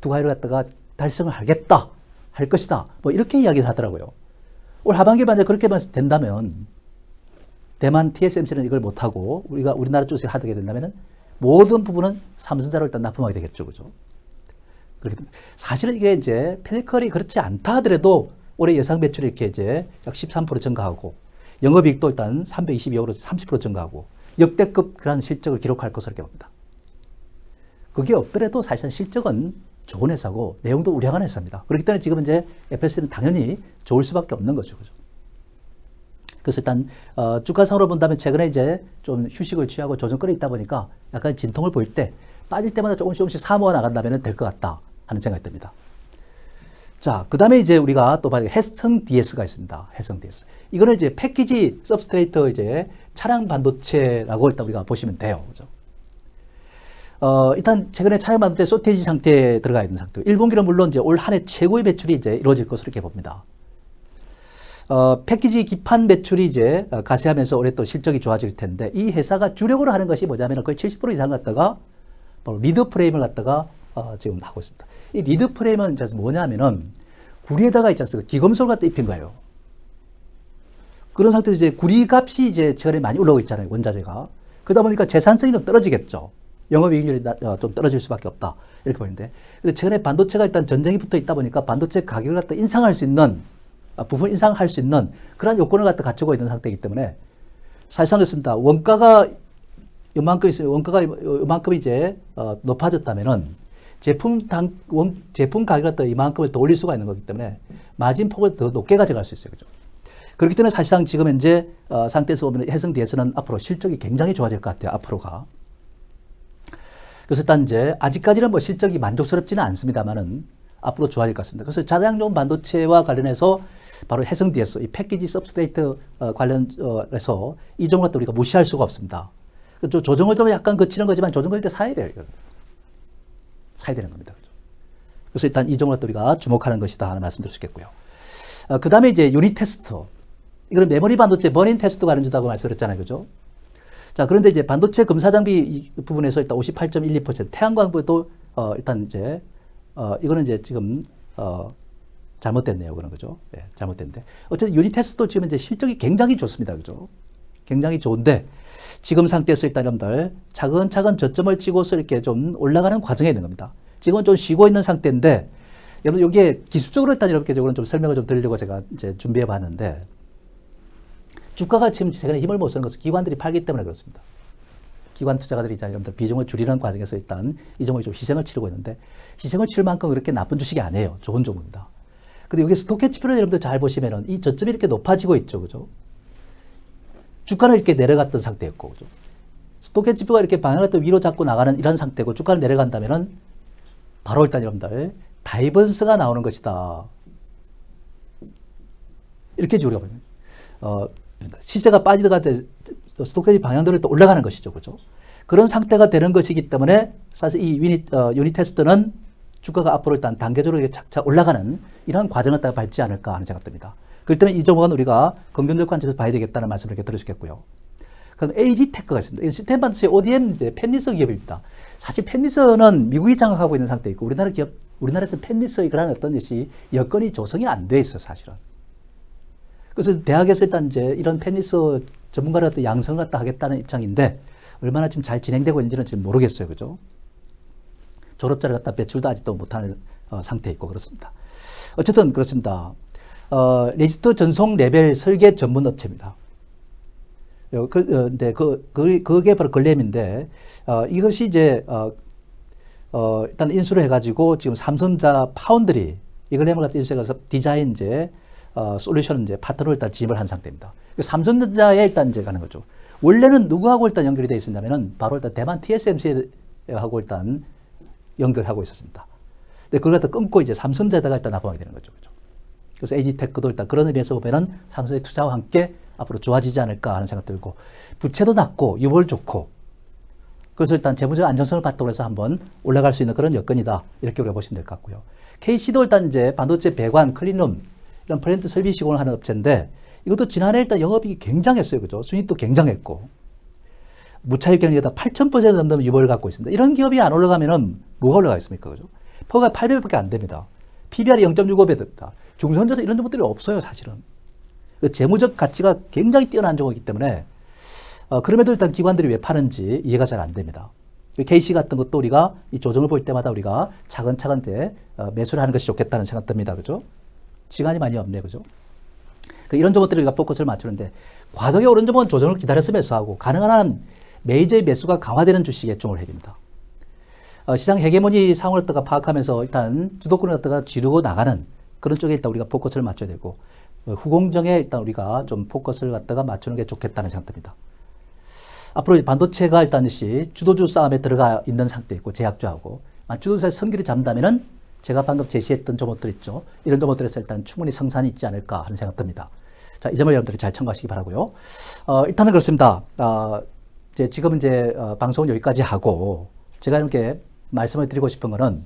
투과율을 갖다가 달성을 하겠다. 할 것이다. 뭐 이렇게 이야기를 하더라고요. 올 하반기에 만약 그렇게 된다면 대만 TSMC는 이걸 못하고 우리나라 쪽에서 하게 된다면 모든 부분은 삼성전자로 일단 납품하게 되겠죠. 그죠? 사실은 이게 이제 펠리컬이 그렇지 않다 하더라도 올해 예상 매출이 이렇게 이제 약 13% 증가하고 영업이익도 일단 322억으로 30% 증가하고 역대급 그런 실적을 기록할 것으로 이렇게 봅니다. 그게 없더라도 사실상 실적은 좋은 회사고 내용도 우량한 회사입니다. 그렇기 때문에 지금 이제 FS는 당연히 좋을 수밖에 없는 거죠. 그죠? 그래서 일단 주가상으로 본다면 최근에 이제 좀 휴식을 취하고 조정거리 있다 보니까 약간 진통을 보일 때 빠질 때마다 조금씩 사모아 나간다면 될 것 같다 하는 생각이 듭니다. 자, 그 다음에 이제 우리가 또 봐야 해성 DS가 있습니다. 해성 DS. 이거는 이제 패키지 서브스트레이트 이제 차량 반도체라고 일단 우리가 보시면 돼요. 그죠? 일단 최근에 차량 반도체 소테이지 상태에 들어가 있는 상태. 1분기는 물론 이제 올 한 해 최고의 매출이 이제 이루어질 것으로 이렇게 봅니다. 패키지 기판 매출이 이제 가세하면서 올해 또 실적이 좋아질 텐데 이 회사가 주력으로 하는 것이 뭐냐면 거의 70% 이상 갖다가 바로 리드 프레임을 갖다가 지금 하고 있습니다. 이 리드 프레임은 이제 뭐냐면은 구리에다가 있지 않습니까? 기검소를 갖다 입힌 거예요. 그런 상태에서 이제 구리 값이 이제 최근에 많이 올라오고 있잖아요. 원자재가. 그러다 보니까 재산성이 좀 떨어지겠죠. 영업이익률이 좀 떨어질 수밖에 없다. 이렇게 보이는데. 근데 최근에 반도체가 일단 전쟁이 붙어 있다 보니까 반도체 가격을 갖다 인상할 수 있는 부분 인상할 수 있는 그런 요건을 갖다 갖추고 있는 상태이기 때문에 사실상 그렇습니다. 원가가 요만큼 있으면 원가가 요만큼 이제 높아졌다면은 제품 가격을 갖다 이만큼을 더 올릴 수가 있는 거기 때문에 마진 폭을 더 높게 가져갈 수 있어요. 그죠? 그렇기 때문에 사실상 지금 현재 상태에서 보면 해성 DS는 앞으로 실적이 굉장히 좋아질 것 같아요. 앞으로가. 그래서 일단 이제 아직까지는 뭐 실적이 만족스럽지는 않습니다만은 앞으로 좋아질 것 같습니다. 그래서 자장용 반도체와 관련해서 바로 해성 DS, 이 패키지 서브스트레이트 관련해서 이 종을 갖다 우리가 무시할 수가 없습니다. 조정을 좀 약간 거치는 거지만 조정을 때 사야 돼요. 이거. 사야 되는 겁니다. 그래서 일단 이 종을 갖다 우리가 주목하는 것이다 하는 말씀드릴 수 있겠고요. 그 다음에 이제 유닛 테스트. 이거는 메모리 반도체 버닝 테스트 관련주다고 말씀드렸잖아요. 그죠? 자, 그런데 이제 반도체 검사 장비 부분에서 일단 58.12%, 태양광부도 일단 이제 이거는 이제 지금 잘못됐네요. 그런 거죠. 네, 잘못됐는데. 어쨌든 유닛 테스트도 지금 이제 실적이 굉장히 좋습니다. 그죠? 굉장히 좋은데 지금 상태에서 일단 여러분들 차근차근 저점을 치고서 이렇게 좀 올라가는 과정에 있는 겁니다. 지금은 좀 쉬고 있는 상태인데 여러분 여기에 기술적으로 일단 이렇게 좀 설명을 좀 드리려고 제가 이제 준비해 봤는데 주가가 지금 최근에 힘을 못 쓰는 것은 기관들이 팔기 때문에 그렇습니다. 기관 투자가들이 여러분들 비중을 줄이는 과정에서 일단 이 종목이 좀 희생을 치르고 있는데 희생을 치를 만큼 그렇게 나쁜 주식이 아니에요. 좋은 종목입니다. 근데 여기 스토캐 지표를 여러분들 잘 보시면은 이 저점이 이렇게 높아지고 있죠. 그죠? 주가는 이렇게 내려갔던 상태였고, 그죠? 스토캐 지표가 이렇게 방향을 또 위로 잡고 나가는 이런 상태고, 주가는 내려간다면은 바로 일단 여러분들 다이버스가 나오는 것이다. 이렇게 우리가 보면 시세가 빠지다가 스토캐지 방향대로 또 올라가는 것이죠. 그죠? 그런 상태가 되는 것이기 때문에 사실 이 유닛 테스트는 주가가 앞으로 일단 단계적으로 이렇게 착착 올라가는 이런 과정을 따라 밟지 않을까 하는 생각 듭니다. 그렇기 때문에 이 종목은 우리가 긍정적 관점에서 봐야 되겠다는 말씀을 이렇게 들으셨겠고요. 그럼 AD테크가 있습니다. 시스템 반도체 ODM 이제 펜리서 기업입니다. 사실 펜리서는 미국이 장악하고 있는 상태에 있고 우리나라에서 펜리서에 그런 어떤 것이 여건이 조성이 안 돼 있어 사실은. 그래서 대학에서 일단 이제 이런 펜리서 전문가를 갖다 양성을 갖다 하겠다는 입장인데 얼마나 지금 잘 진행되고 있는지는 지금 모르겠어요. 그죠? 졸업자를 갖다 배출도 아직도 못하는 상태에 있고 그렇습니다. 어쨌든 그렇습니다. 레지스터 전송 레벨 설계 전문 업체입니다. 근데 그게 바로 글램인데, 이것이 이제, 일단 인수를 해가지고 지금 삼성전자 파운드리, 이 글램을 갖다 인수해서 디자인 이제, 솔루션 이제 파트너를 일단 진입을 한 상태입니다. 삼성전자에 일단 이제 가는 거죠. 원래는 누구하고 일단 연결이 되어 있었냐면은 바로 일단 대만 TSMC하고 일단 연결하고 있었습니다. 근데 그걸 갖다 끊고 이제 삼성전자에다가 일단 납품하게 되는 거죠. 그죠? 그래서 AD테크도 일단 그런 의미에서 보면은 삼성의 투자와 함께 앞으로 좋아지지 않을까 하는 생각 들고, 부채도 낮고 유보율 좋고, 그래서 일단 재무적 안정성을 바탕으로 해서 한번 올라갈 수 있는 그런 여건이다. 이렇게 우리가 보시면 될 것 같고요. KC도 일단 이제 반도체 배관, 클린룸, 이런 플랜트 설비 시공을 하는 업체인데, 이것도 지난해 일단 영업이익이 굉장했어요. 그죠? 순이익도 굉장했고, 무차익 경영에다 8,000% 넘는 유보를 갖고 있습니다. 이런 기업이 안 올라가면은 뭐가 올라가겠습니까? 그죠? 퍼가 800배밖에 안 됩니다. PBR이 0.65배 됩니다. 중소형제에서 이런 종목들이 없어요, 사실은. 그 재무적 가치가 굉장히 뛰어난 종목이기 때문에, 그럼에도 일단 기관들이 왜 파는지 이해가 잘 안 됩니다. KC 같은 것도 우리가 이 조정을 볼 때마다 우리가 차근차근 이제 매수를 하는 것이 좋겠다는 생각 듭니다. 그죠? 시간이 많이 없네. 그죠? 이런 종목들을 우리가 포커스를 맞추는데, 과도하게 오른 종목은 조정을 기다려서 매수하고, 가능한 한 메이저의 매수가 강화되는 주식에 종을 해야 됩니다. 시장 헤게모니 상황을 갖다가 파악하면서 일단 주도권을 갖다가 지르고 나가는 그런 쪽에 일단 우리가 포커스를 맞춰야 되고, 후공정에 일단 우리가 좀 포커스를 갖다가 맞추는 게 좋겠다는 생각 듭니다. 앞으로 반도체가 일단 주도주 싸움에 들어가 있는 상태에 있고, 제약주하고, 주도주의 성기를 잡는다면은 제가 방금 제시했던 종목들 있죠. 이런 종목들에서 일단 충분히 성산이 있지 않을까 하는 생각 듭니다. 자, 이 점을 여러분들이 잘 참고하시기 바라고요. 일단은 그렇습니다. 지금 이제 방송은 여기까지 하고, 제가 이렇게 말씀을 드리고 싶은 거는,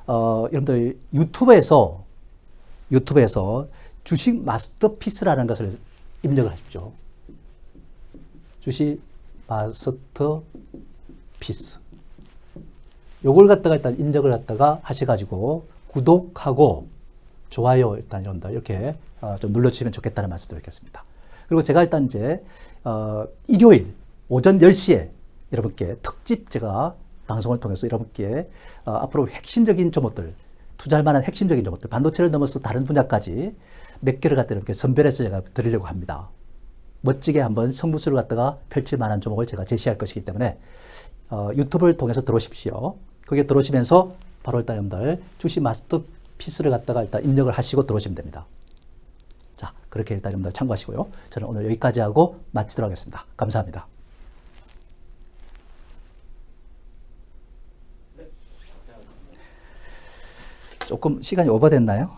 여러분들 유튜브에서 주식 마스터피스라는 것을 입력을 하십시오. 주식 마스터피스. 요걸 갖다가 일단 입력을 갖다가 하셔가지고 구독하고 좋아요 일단 여러분들 이렇게 좀 눌러주시면 좋겠다는 말씀 드리겠습니다. 그리고 제가 일단 이제 일요일 오전 10시에 여러분께 특집 제가 방송을 통해서 여러분께 앞으로 핵심적인 종목들, 투자할 만한 핵심적인 종목들, 반도체를 넘어서 다른 분야까지 몇 개를 갖다 이렇게 선별해서 제가 드리려고 합니다. 멋지게 한번 성부수를 갖다가 펼칠 만한 종목을 제가 제시할 것이기 때문에 유튜브를 통해서 들어오십시오. 거기에 들어오시면서 바로 일단 여러분들 주식 마스터피스를 갖다가 일단 입력을 하시고 들어오시면 됩니다. 자, 그렇게 일단 여러분들 참고하시고요. 저는 오늘 여기까지 하고 마치도록 하겠습니다. 감사합니다. 조금 시간이 오버됐나요?